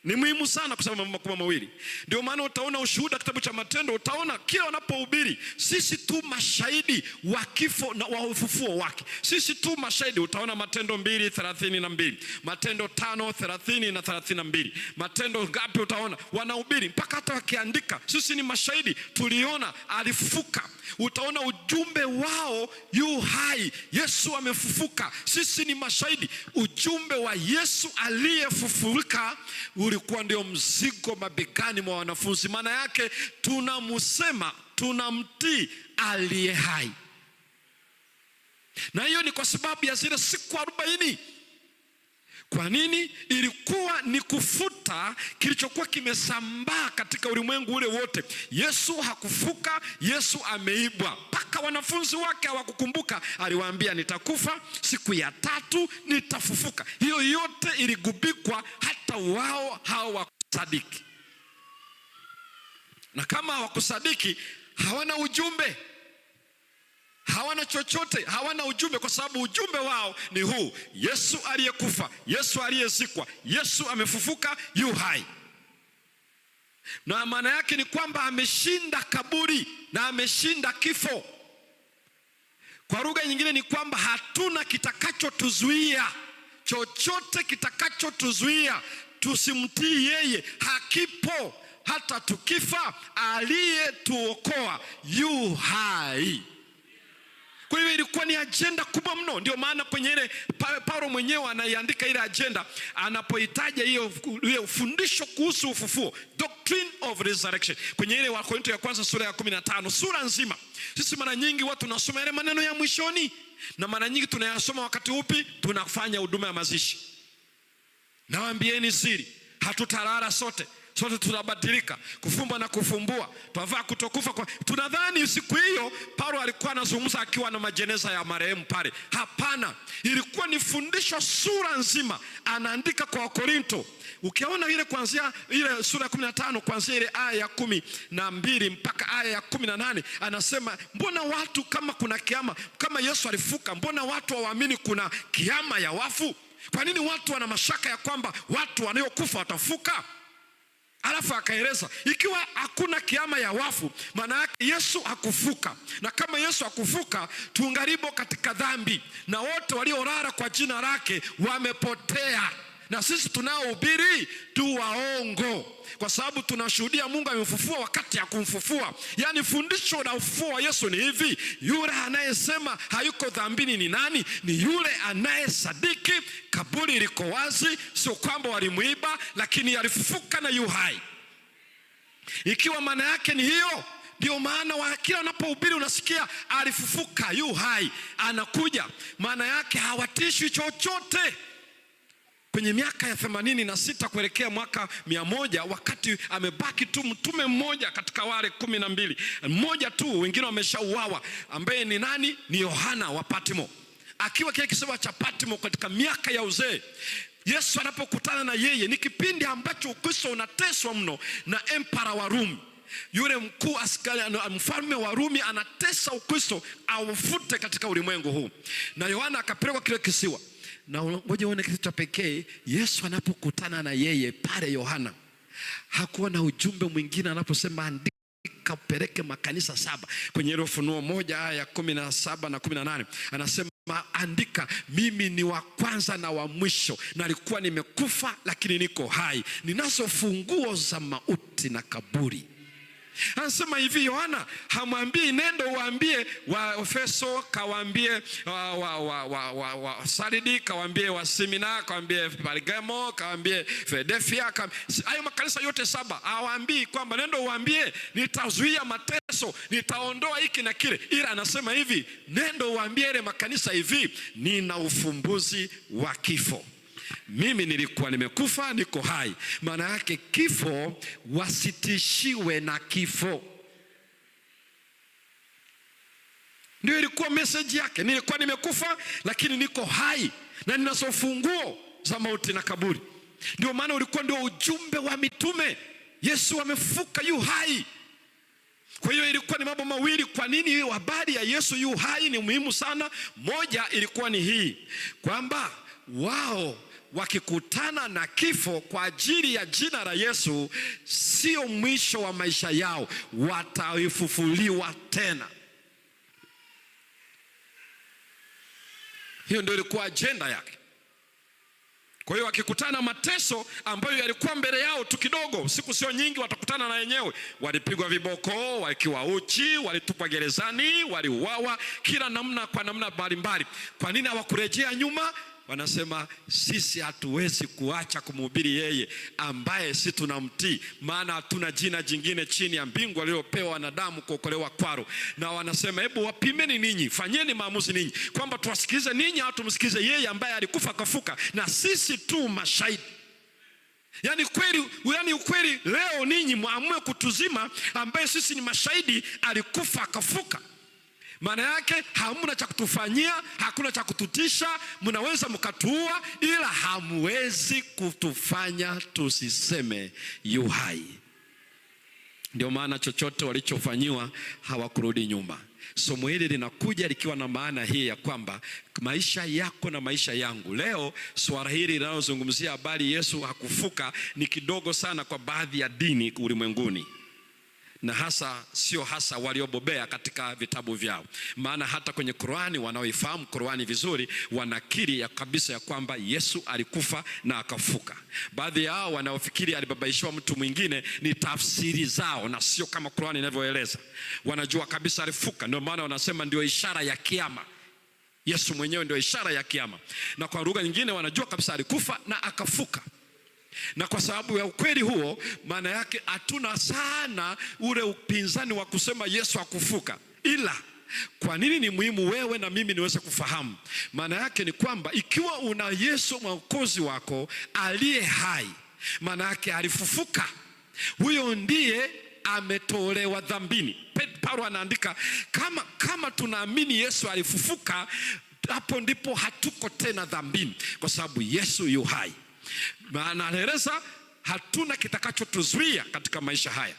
Ni muhimu sana kwa sababu mambo makubwa mawili. Ndio maana utaona ushuhuda kitabu cha Matendo, utaona kila wanapohubiri, sisi tu mashahidi wa kifo na wa ufufuo wake. Sisi tu mashahidi. Utaona Matendo 2:32, Matendo 5:30 na 32. Matendo ngapi utaona wanahubiri, mpaka hata wakiandika sisi ni mashahidi, tuliona alifufuka. Utaona ujumbe wao yu hai, Yesu amefufuka, sisi ni mashahidi. Ujumbe wa Yesu aliyefufuka ulikuwa ndio mzigo mabegani mwa wanafunzi. Maana yake tunamsema, tunamtii aliye hai. Na hiyo ni kwa sababu ya zile siku 40. Kwa nini? Ilikuwa ni kufuta kilichokuwa kimesambaa katika ulimwengu ule wote. Yesu hakufuka, Yesu ameibwa. Mpaka wanafunzi wake hawakukumbuka. Aliwaambia nitakufa, siku ya 3 nitafufuka. Hiyo yote iligubikwa, hata wao hawakusadiki. Na kama hawakusadiki, hawana ujumbe, hawana chochote, hawana ujumbe, kwa sababu ujumbe wao ni huu: Yesu aliyekufa, Yesu aliyezikwa, Yesu amefufuka, yu hai. Na maana yake ni kwamba ameshinda kaburi na ameshinda kifo. Kwa lugha nyingine ni kwamba hatuna kitakachotuzuia, chochote kitakachotuzuia tusimtii yeye hakipo. Hata tukifa, aliyetuokoa yu hai. Kwa hiyo ilikuwa ni agenda kubwa mno. Ndio maana kwenye ile Paulo mwenyewe anaiandika ile agenda, anapohitaja hiyo fundisho kuhusu ufufuo, doctrine of resurrection, kwenye ile Wakorintho ya kwanza sura ya 15, sura nzima. Sisi mara nyingi watu tunasoma yale maneno ya mwishoni, na mara nyingi tunayasoma wakati upi? Tunafanya huduma ya mazishi. Nawaambieni siri, hatutalala sote tunabadilika, kufumba na kufumbua, twavaa kutokufa kwa. Tunadhani siku hiyo Paulo alikuwa anazungumza akiwa na majeneza ya marehemu pale. Hapana, ilikuwa ni fundisho sura nzima anaandika kwa Wakorintho. Ukiona ile kuanzia ile sura ya 15 kuanzia ile aya ya 12 mpaka aya ya 18, anasema mbona watu kama kuna kiama, kama Yesu alifuka, mbona watu hawaamini kuna kiama ya wafu? Kwa nini watu wana mashaka ya kwamba watu wanaokufa watafuka? Alafu akaeleza ikiwa hakuna kiama ya wafu, maana yake Yesu hakufuka. Na kama Yesu hakufuka, tungaribo katika dhambi, na wote waliolala kwa jina lake wamepotea. Na sisi tunaohubiri tu waongo, kwa sababu tunashuhudia Mungu amemfufua wakati hakumfufua. Yaani fundisho la ufufuo wa Yesu ni hivi: yule anayesema hayuko dhambini ni nani? Ni yule anayesadiki kaburi liko wazi, sio kwamba walimuiba, lakini alifufuka na yu hai. Ikiwa maana yake ni hiyo, ndio maana kila unapohubiri unasikia alifufuka, yu hai, anakuja. Maana yake hawatishwi chochote. Kwenye miaka ya 86 kuelekea mwaka 100, wakati amebaki tu mtume mmoja katika wale 12, mmoja tu, wengine wameshauawa, ambaye ni nani? Ni Yohana wa Patmo. Akiwa kile kisiwa cha Patmo katika miaka ya uzee, Yesu anapokutana na yeye, ni kipindi ambacho Ukristo unateswa mno na empara wa Rumi. Yule mkuu askari, mfalme wa Rumi, anatesa Ukristo aufute katika ulimwengu huu. Na Yohana akapelekwa kile kisiwa. Na ngoja uone kitu cha pekee. Yesu anapokutana na yeye pale, Yohana hakuwa na ujumbe mwingine. Anaposema andika upeleke makanisa 7, kwenye ile Ufunuo 1 aya ya 17 na 18, anasema andika, mimi ni wa kwanza na wa mwisho, na nilikuwa nimekufa lakini niko hai, ninazo funguo za mauti na kaburi. Anasema hivi, Yohana hamwambii nendo waambie wa Efeso, kawaambie wa Sardi, kawaambie wa Simina, kawaambie Pergamo, kawaambie Philadelphia, hayo makanisa yote 7. Hawaambii kwamba nendo waambie nitazuia mateso, nitaondoa hiki na kile. Ila anasema hivi, nendo waambie ile makanisa hivi, nina ufumbuzi wa kifo. Mimi nilikuwa nimekufa, niko hai. Maana yake kifo, wasitishiwe na kifo. Ndio ilikuwa message yake. Nilikuwa nimekufa lakini niko hai na nina funguo za mauti na kaburi. Ndio maana ulikuwa ndio ujumbe wa mitume. Yesu amefuka, yu hai. Kwa hiyo ilikuwa ni mambo mawili. Kwa nini habari ya Yesu yu hai ni muhimu sana? Moja ilikuwa ni hii, kwamba wao wakikutana na kifo kwa ajili ya jina la Yesu, sio mwisho wa maisha yao, watafufuliwa tena. Hiyo ndio ilikuwa agenda yake. Kwa hiyo wakikutana mateso ambayo yalikuwa mbele yao tu kidogo, siku sio nyingi watakutana na yenyewe. Walipigwa viboko, wakiwa uchi, walitupwa gerezani, waliuawa kila namna, kwa namna mbalimbali. Kwa nini hawakurejea nyuma? Wanasema sisi hatuwezi kuacha kumhubiri yeye ambaye sisi tunamtii, maana hatuna jina jingine chini ya mbingu aliyopewa wanadamu kuokolewa kwalo. Na wanasema hebu wapimeni ninyi, fanyeni maamuzi ninyi, kwamba tuwasikilize ninyi au tumsikilize yeye ambaye alikufa akafuka na sisi tu mashahidi. Yani ukweli leo ninyi muamue kutuzima ambaye sisi ni mashahidi, alikufa akafuka. Maana yake hamuna cha kutufanyia, hakuna cha kututisha. Mnaweza mkatuua, ila hamwezi kutufanya tusiseme yu hai. Ndio maana chochote walichofanyiwa hawakurudi nyuma. Somo hili linakuja likiwa na maana hii ya kwamba maisha yako na maisha yangu leo, swala hili linalozungumzia habari Yesu hakufuka ni kidogo sana kwa baadhi ya dini ulimwenguni, na hasa sio hasa waliobobea katika vitabu vyao. Maana hata kwenye Qur'ani, wanaoifahamu Qur'ani vizuri, wanakiri ya kabisa ya kwamba Yesu alikufa na akafuka. Baadhi yao wanaofikiri alibabaishiwa mtu mwingine ni tafsiri zao na sio kama Qur'ani inavyoeleza. Wanajua kabisa alifuka, ndio maana wanasema ndio ishara ya kiyama. Yesu mwenyewe ndio ishara ya kiyama. Na kwa lugha nyingine wanajua kabisa alikufa na akafuka. Na kwa sababu ya ukweli huo, maana yake hatuna sana ule upinzani wa kusema Yesu hakufuka. Ila kwa nini ni muhimu wewe na mimi niweze kufahamu? Maana yake ni kwamba ikiwa una Yesu mwokozi wako aliye hai, maana yake alifufuka. Huyo ndiye ametolewa dhambini. Paulo anaandika kama tunaamini Yesu alifufuka, hapo ndipo hatuko tena dhambini, kwa sababu Yesu yu hai. Maana anaeleza hatuna kitakachotuzuia katika maisha haya.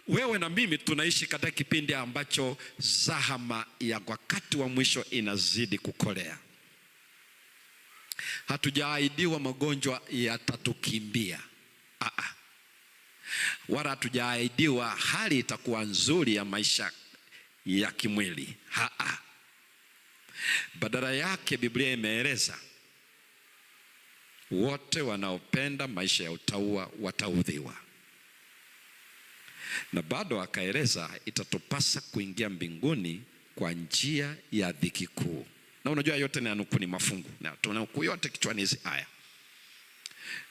Wewe na mimi tunaishi katika kipindi ambacho zahama ya wakati wa mwisho inazidi kukolea. Hatujaahidiwa magonjwa yatatukimbia, wala hatujaahidiwa hali itakuwa nzuri ya maisha ya kimwili. Badala yake Biblia imeeleza wote wanaopenda maisha ya utauwa wataudhiwa. Na bado akaeleza itatupasa kuingia mbinguni kwa njia ya dhiki kuu. Na unajua yote ni anukuu, ni mafungu, na tunanukuu yote kichwani hizi aya.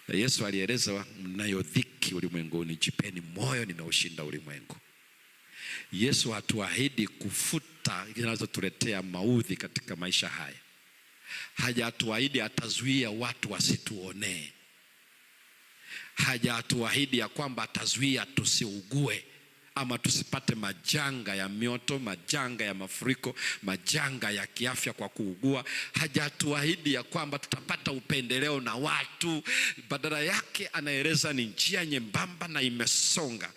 Yesu alieleza, mnayo dhiki ulimwenguni, jipeni moyo, nimeushinda ulimwengu. Yesu hatuahidi kufuta zinazotuletea maudhi katika maisha haya. Hajatuahidi atazuia watu wasituonee. Hajatuahidi ya kwamba atazuia tusiugue ama tusipate majanga ya mioto, majanga ya mafuriko, majanga ya kiafya kwa kuugua. Hajatuahidi ya kwamba tutapata upendeleo na watu. Badala yake anaeleza ni njia nyembamba na imesonga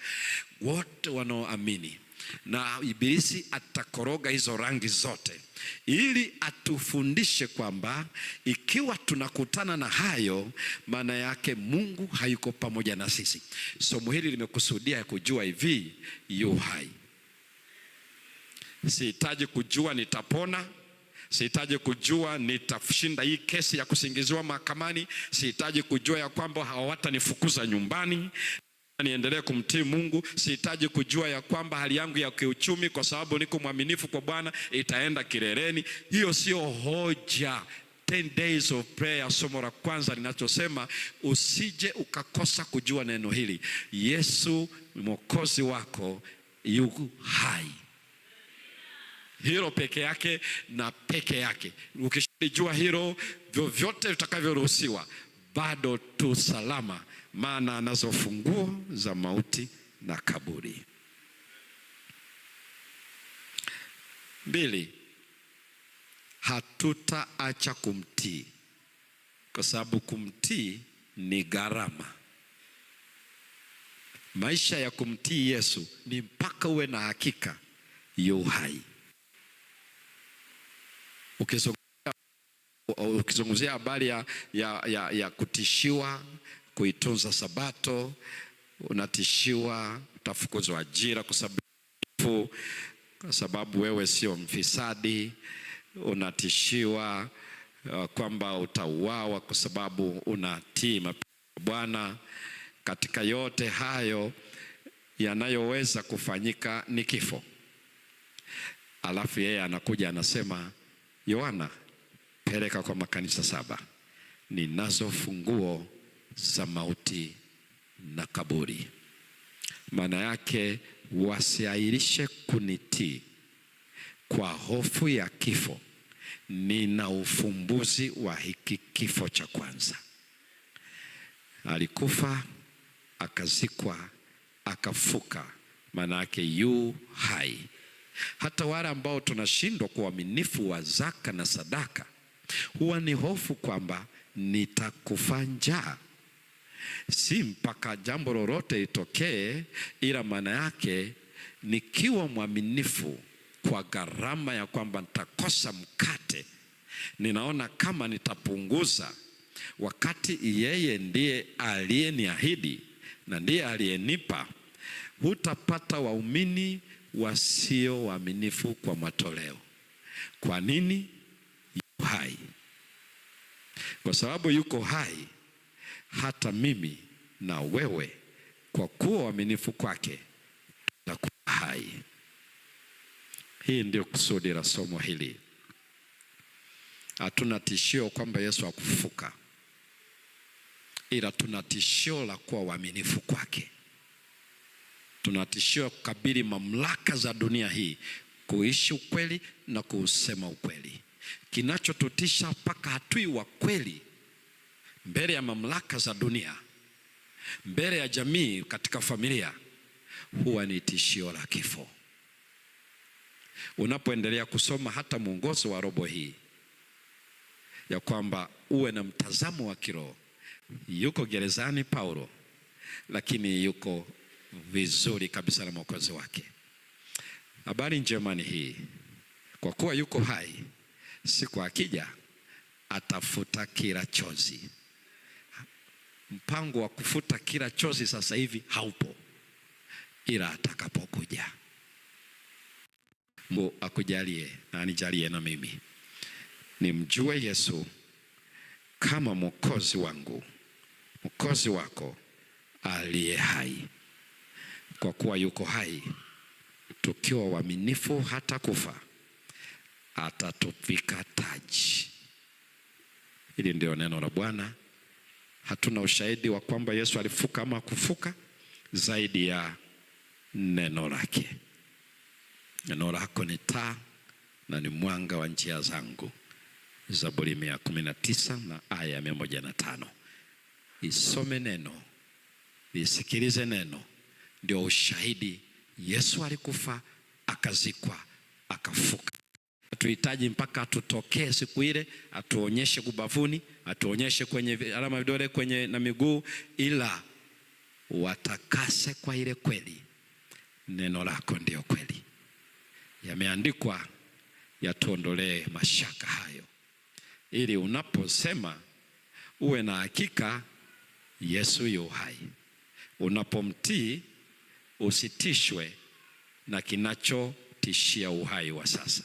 wote wanaoamini. Na Ibilisi atakoroga hizo rangi zote ili atufundishe kwamba ikiwa tunakutana na hayo, maana yake Mungu hayuko pamoja na sisi. Somo hili limekusudia kujua hivi, yu hai. Sihitaji kujua nitapona, sihitaji kujua nitashinda hii kesi ya kusingiziwa mahakamani, sihitaji kujua ya kwamba hawatanifukuza nyumbani. niendelee kumtii Mungu. Sihitaji kujua ya kwamba hali yangu ya kiuchumi, kwa sababu niko mwaminifu kwa Bwana, itaenda kileleni. Hiyo sio hoja. 10 days of prayer, somo la kwanza linachosema usije ukakosa kujua neno hili: Yesu Mwokozi wako yu hai. Hilo peke yake na peke yake. Ukishajua hilo, vyovyote vitakavyoruhusiwa bado tu salama, maana anazo funguo za mauti na kaburi. 2, hatutaacha kumtii, kwa sababu kumtii ni gharama. Maisha ya kumtii Yesu ni mpaka uwe na hakika yu hai. Ukizungumzia habari ya kutishiwa kuitunza Sabato, unatishiwa utafukuzwa ajira kwa sababu wewe sio mfisadi, unatishiwa kwamba utauawa kwa sababu unatii Bwana. Katika yote hayo, yanayoweza kufanyika ni kifo. Alafu yeye anakuja anasema, Yohana, peleka kwa makanisa 7, ninazo funguo za mauti na kaburi. Maana yake wasiahirishe kunitii kwa hofu ya kifo. Nina ufumbuzi wa hiki kifo cha kwanza. Alikufa, akazikwa, akafuka. Maana yake yu hai. Hata wale ambao tunashindwa kwa uaminifu wa zaka na sadaka, huwa ni hofu kwamba nitakufa njaa. Si mpaka jambo lolote itokee, ila maana yake nikiwa mwaminifu kwa gharama ya kwamba nitakosa mkate, ninaona kama nitapunguza, wakati yeye ndiye aliyeniahidi na ndiye aliyenipa. Hutapata waumini wasio waaminifu kwa matoleo. Kwa nini? Yuko hai. Kwa sababu yuko hai, hata mimi na wewe kwa kuwa waaminifu kwake tutakuwa hai. Hii ndio kusudi la somo hili. Hatuna tishio kwamba Yesu hakufufuka, ila tuna tishio la kuwa waaminifu kwake. Tunatishia kukabili mamlaka za dunia hii, kuishi ukweli na kuusema ukweli. Kinachotutisha mpaka hatui wa kweli mbele ya mamlaka za dunia, mbele ya jamii, katika familia, huwa ni tishio la kifo. Unapoendelea kusoma hata mwongozo wa robo hii, ya kwamba uwe na mtazamo wa kiroho. Yuko gerezani Paulo, lakini yuko vizuri kabisa na Mwokozi wake. Habari njema ni hii: kwa kuwa yuko hai, siku akija atafuta kila chozi. Mpango wa kufuta kila chozi sasa hivi haupo, ila atakapokuja. Mungu akujalie na anijalie na mimi nimjue Yesu kama Mwokozi wangu, Mwokozi wako aliye hai. Kwa kuwa yuko hai, tukiwa waaminifu hata kufa, atatuvika taji. Hili ndio neno la Bwana. Hatuna ushahidi wa kwamba Yesu alifuka ama kufuka zaidi ya neno lake. Neno lako ni taa na ni mwanga wa njia zangu. Zaburi 119 na aya 105. Isome neno, isikilize neno, ndio ushahidi. Yesu alikufa, akazikwa, akafuka. Hatuhitaji mpaka tutokee siku ile atuonyeshe kubavuni, atuonyeshe kwenye alama vidole kwenye na miguu, ila watakase kwa ile kweli. Neno lako ndio kweli. Yameandikwa yatuondolee mashaka hayo, ili unaposema uwe na hakika Yesu yu hai. Unapomtii usitishwe na kinachotishia uhai wa sasa.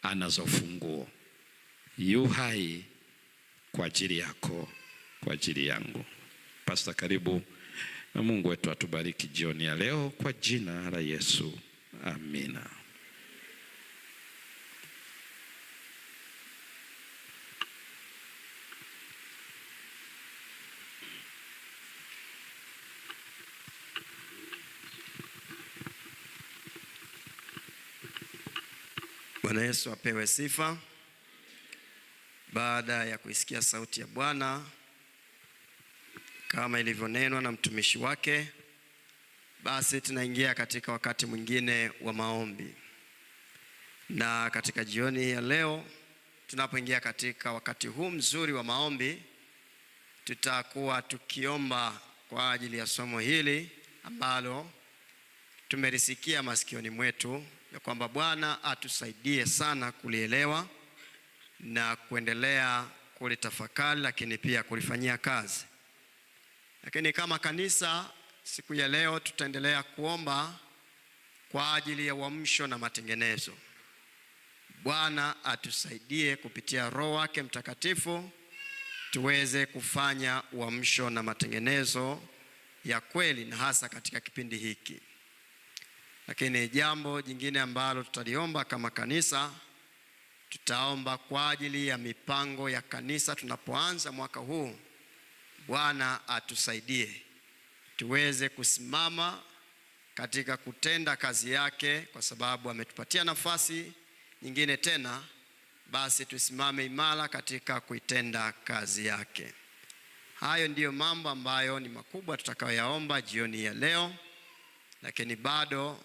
Anazo funguo. Yu hai kwa ajili yako, kwa ajili yangu. Pastor, karibu na Mungu wetu atubariki jioni ya leo kwa jina la Yesu. Amina. Bwana Yesu apewe sifa. Baada ya kuisikia sauti ya Bwana kama ilivyonenwa na mtumishi wake, basi tunaingia katika wakati mwingine wa maombi. Na katika jioni ya leo tunapoingia katika wakati huu mzuri wa maombi, tutakuwa tukiomba kwa ajili ya somo hili ambalo tumelisikia masikioni mwetu, ya kwamba Bwana atusaidie sana kulielewa na kuendelea kulitafakari, lakini pia kulifanyia kazi. Lakini kama kanisa siku ya leo tutaendelea kuomba kwa ajili ya uamsho na matengenezo. Bwana atusaidie kupitia Roho wake Mtakatifu tuweze kufanya uamsho na matengenezo ya kweli, na hasa katika kipindi hiki. Lakini jambo jingine ambalo tutaliomba kama kanisa, tutaomba kwa ajili ya mipango ya kanisa tunapoanza mwaka huu. Bwana atusaidie tuweze kusimama katika kutenda kazi yake, kwa sababu ametupatia nafasi nyingine tena. Basi tusimame imara katika kuitenda kazi yake. Hayo ndiyo mambo ambayo ni makubwa tutakayoyaomba jioni ya leo. Lakini bado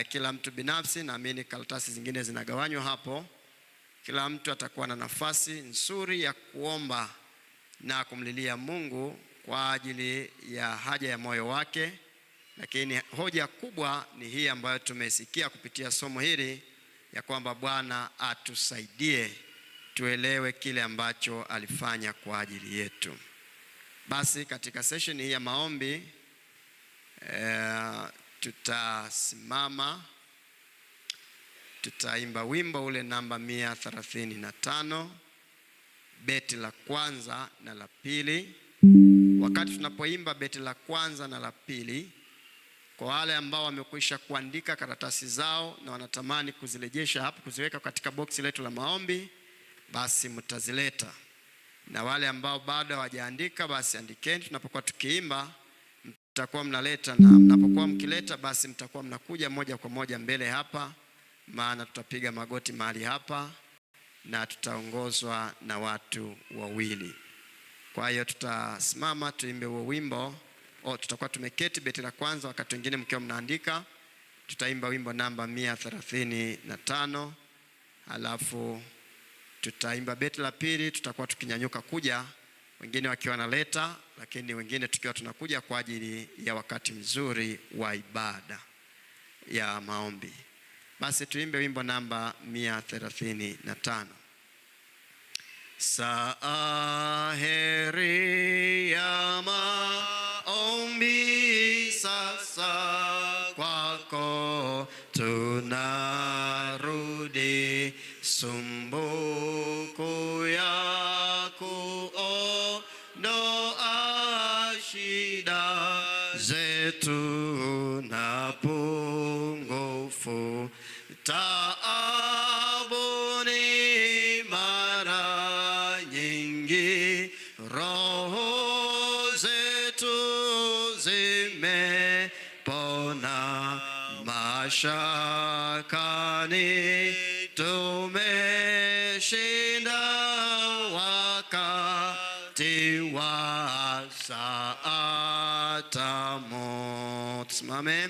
kila mtu binafsi, naamini karatasi zingine zinagawanywa hapo, kila mtu atakuwa na nafasi nzuri ya kuomba na kumlilia Mungu kwa ajili ya haja ya moyo wake. Lakini hoja kubwa ni hii ambayo tumesikia kupitia somo hili, ya kwamba Bwana atusaidie tuelewe kile ambacho alifanya kwa ajili yetu. Basi katika session hii ya maombi tutasimama, tutaimba wimbo ule namba 135, beti la kwanza na la pili. Wakati tunapoimba beti la kwanza na la pili, kwa wale ambao wamekwisha kuandika karatasi zao na wanatamani kuzirejesha hapo, kuziweka katika boksi letu la maombi, basi mtazileta. Na wale ambao bado hawajaandika, basi andikeni. Tunapokuwa tukiimba mtakuwa mnaleta, na mnapokuwa mkileta, basi mtakuwa mnakuja moja kwa moja mbele hapa, maana tutapiga magoti mahali hapa na tutaongozwa na watu wawili. Kwa hiyo tutasimama tuimbe huo wimbo. Tutakuwa tumeketi beti la kwanza, wakati wengine mkiwa mnaandika. Tutaimba wimbo namba 135, alafu tutaimba beti la pili. Tutakuwa tukinyanyuka kuja, wengine wakiwa wanaleta, lakini wengine tukiwa tunakuja kwa ajili ya wakati mzuri wa ibada ya maombi. Basi tuimbe wimbo namba 135. Saa heri ya maombi sasa, kwako tunarudi, sumbuku ya kuondoa shida zetu na pungufu taabuni mara nyingi, roho zetu zimepona mashakani, tumeshinda wakati wa saa tamu. Tusimame.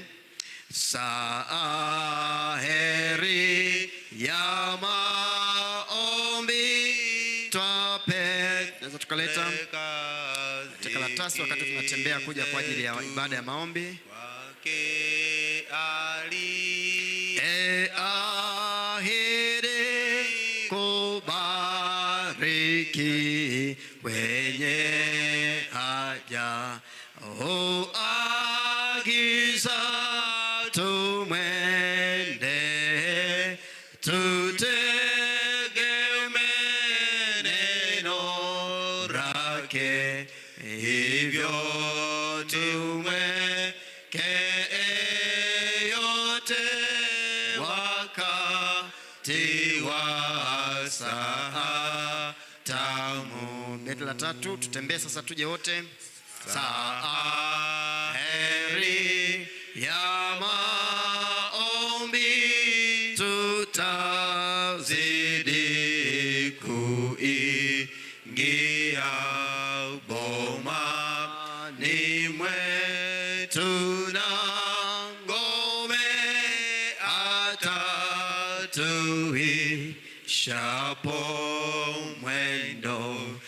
Saa heri ya maombi naweza tukaleta karatasi wakati tunatembea kuja kwa ajili ya ibada ya maombi. Ahidi kubariki wenye haja, agiza tumwende, tutegemee neno lake, hivyo tu tamu. Beti la tatu, tutembee sasa, tuje wote. Heri ya maombi, tutazidi kuingia bomani mwetu, na ngome atatuishapo mwendo.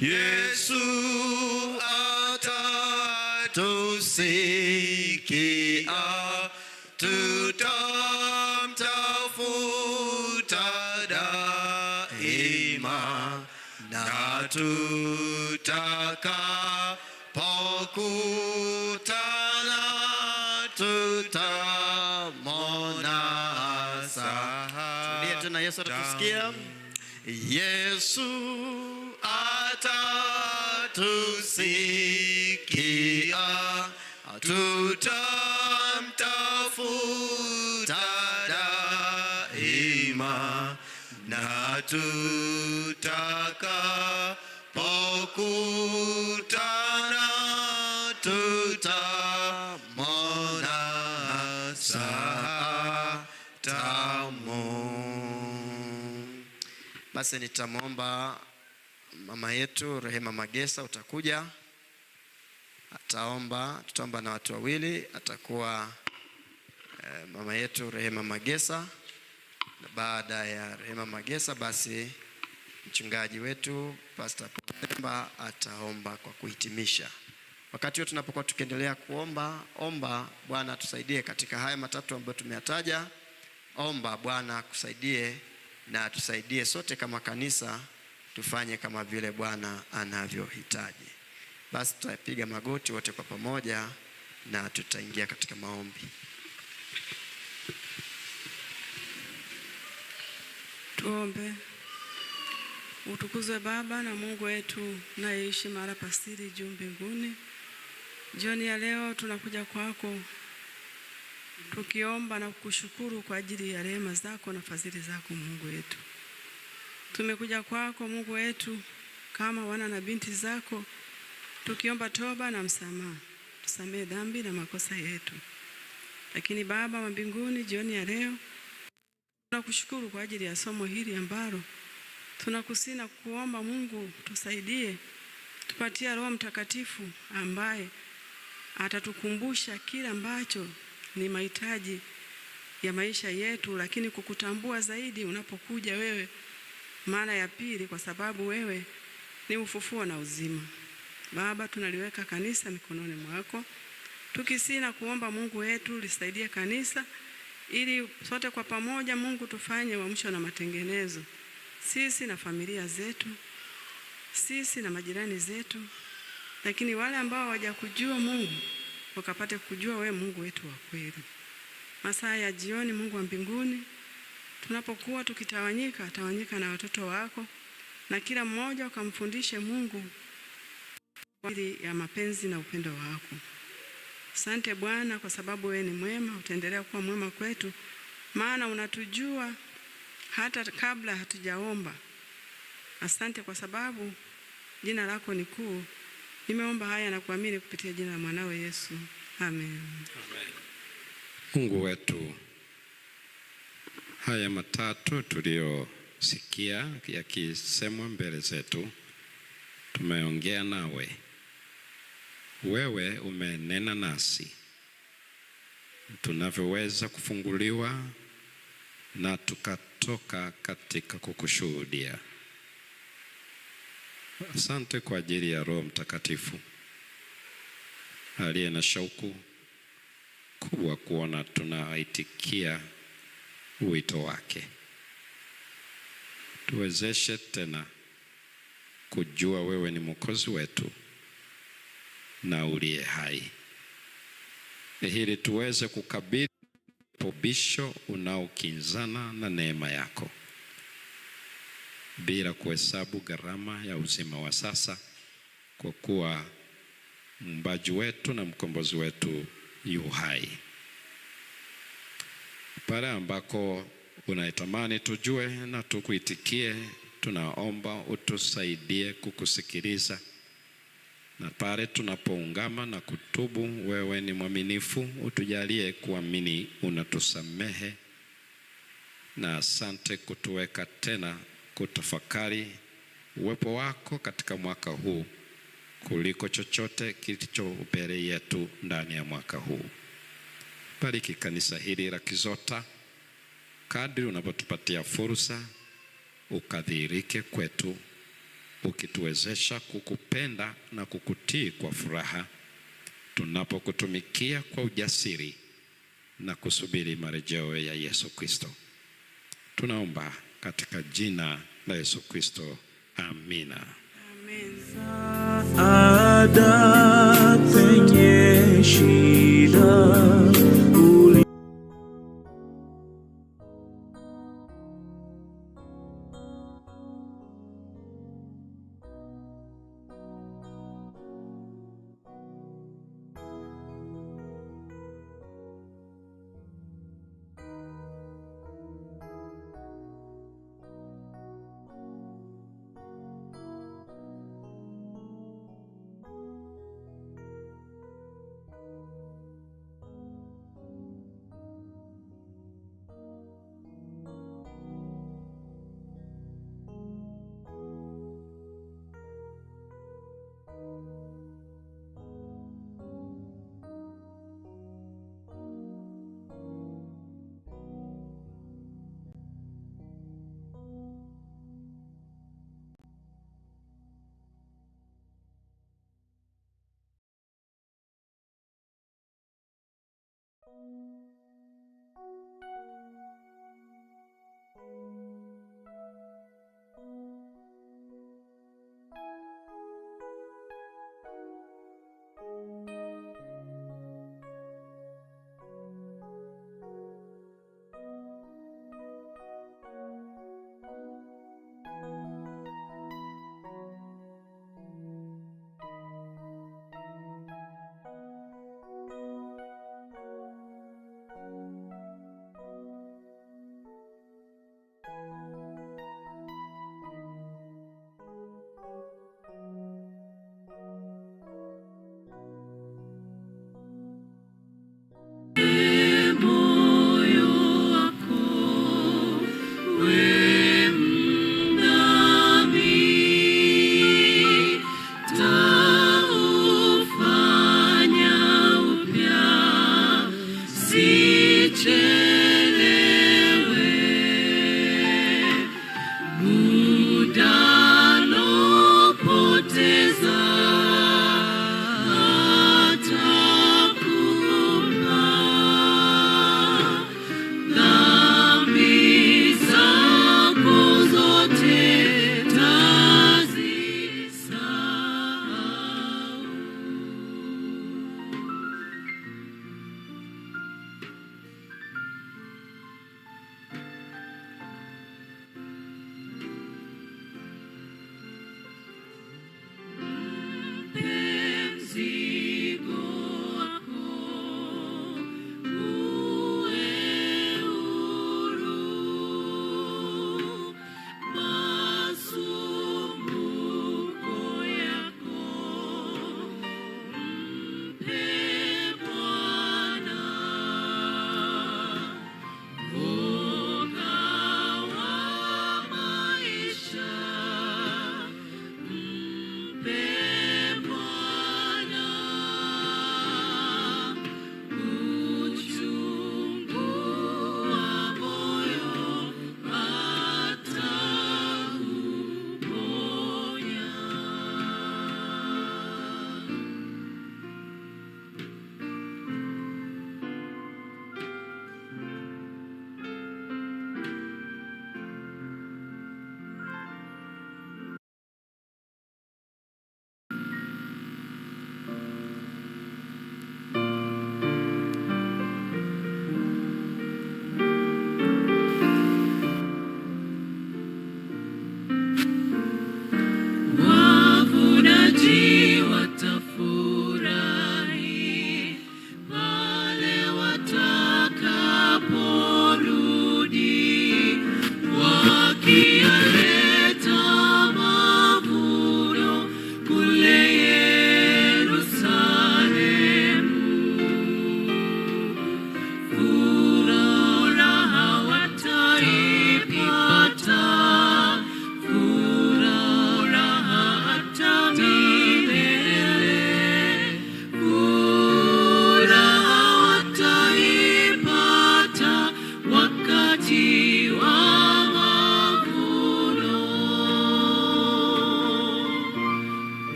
Yesu atatusikia, tutamtafuta daima, na tutakapokutana tutamwona sana. Tulie tena, Yesu atatusikia. Yesu atatusikia, tutamtafuta daima, na tutakapokutana tutamwona saa tamu. Basi nitamwomba mama yetu Rehema Magesa, utakuja, tutaomba na watu wawili. Atakuwa mama yetu Rehema Magesa, na baada ya Rehema Magesa basi mchungaji wetu Pastor Pemba ataomba kwa kuhitimisha. Wakati wote tunapokuwa tukiendelea kuomba, omba Bwana tusaidie katika haya matatu ambayo tumeyataja. Omba Bwana kusaidie na tusaidie sote kama kanisa tufanye kama vile Bwana anavyohitaji. Basi tutapiga magoti wote kwa pamoja na tutaingia katika maombi. Tuombe. Utukuzwe Baba na Mungu wetu unayeishi mahali pasiri juu mbinguni. Jioni ya leo tunakuja kwako tukiomba na kukushukuru kwa ajili ya rehema zako na fadhili zako Mungu wetu. Tumekuja kwako Mungu wetu kama wana na binti zako tukiomba toba na msamaha. Tusamehe dhambi na makosa yetu. Lakini Baba wa mbinguni, jioni ya leo tunakushukuru kwa ajili ya somo hili ambalo tunakusina kuomba Mungu tusaidie, tupatie Roho Mtakatifu ambaye atatukumbusha kila ambacho ni mahitaji ya maisha yetu, lakini kukutambua zaidi unapokuja wewe mara ya pili, kwa sababu wewe ni ufufuo na uzima. Baba, tunaliweka kanisa mikononi mwako, tukisina kuomba Mungu wetu lisaidie kanisa, ili sote kwa pamoja Mungu tufanye uamsho na matengenezo, sisi na familia zetu, sisi na majirani zetu, lakini wale ambao hawajakujua Mungu wakapate kujua we Mungu wetu wa kweli. Masaa ya jioni Mungu wa mbinguni, tunapokuwa tukitawanyika, tawanyika na watoto wako, na kila mmoja ukamfundishe Mungu kwa ajili ya mapenzi na upendo wako. Asante Bwana kwa sababu wewe ni mwema, utaendelea kuwa mwema kwetu, maana unatujua hata kabla hatujaomba. Asante kwa sababu jina lako ni kuu. Nimeomba haya na kuamini kupitia jina la mwanao Yesu. Amen. Mungu wetu, haya matatu tuliyosikia yakisemwa mbele zetu, tumeongea nawe. Wewe umenena nasi tunavyoweza kufunguliwa na tukatoka katika kukushuhudia. Asante kwa ajili ya Roho Mtakatifu aliye na shauku kubwa kuona tunaitikia wito wake. Tuwezeshe tena kujua wewe ni Mwokozi wetu na uliye hai, ili tuweze kukabili pobisho unaokinzana na neema yako, bila kuhesabu gharama ya uzima wa sasa, kwa kuwa Muumbaji wetu na mkombozi wetu yu hai. Pale ambako unaitamani tujue na tukuitikie tunaomba utusaidie kukusikiliza, na pale tunapoungama na kutubu, wewe ni mwaminifu, utujalie kuamini unatusamehe. Na asante kutuweka tena kutafakari uwepo wako katika mwaka huu kuliko chochote kilicho mbele yetu ndani ya mwaka huu. Bariki kanisa hili la Kizota, kadri unapotupatia fursa, ukadhihirike kwetu, ukituwezesha kukupenda na kukutii kwa furaha, tunapokutumikia kwa ujasiri na kusubiri marejeo ya Yesu Kristo. Tunaomba katika jina la Yesu Kristo. Amina. Amen. Ada penye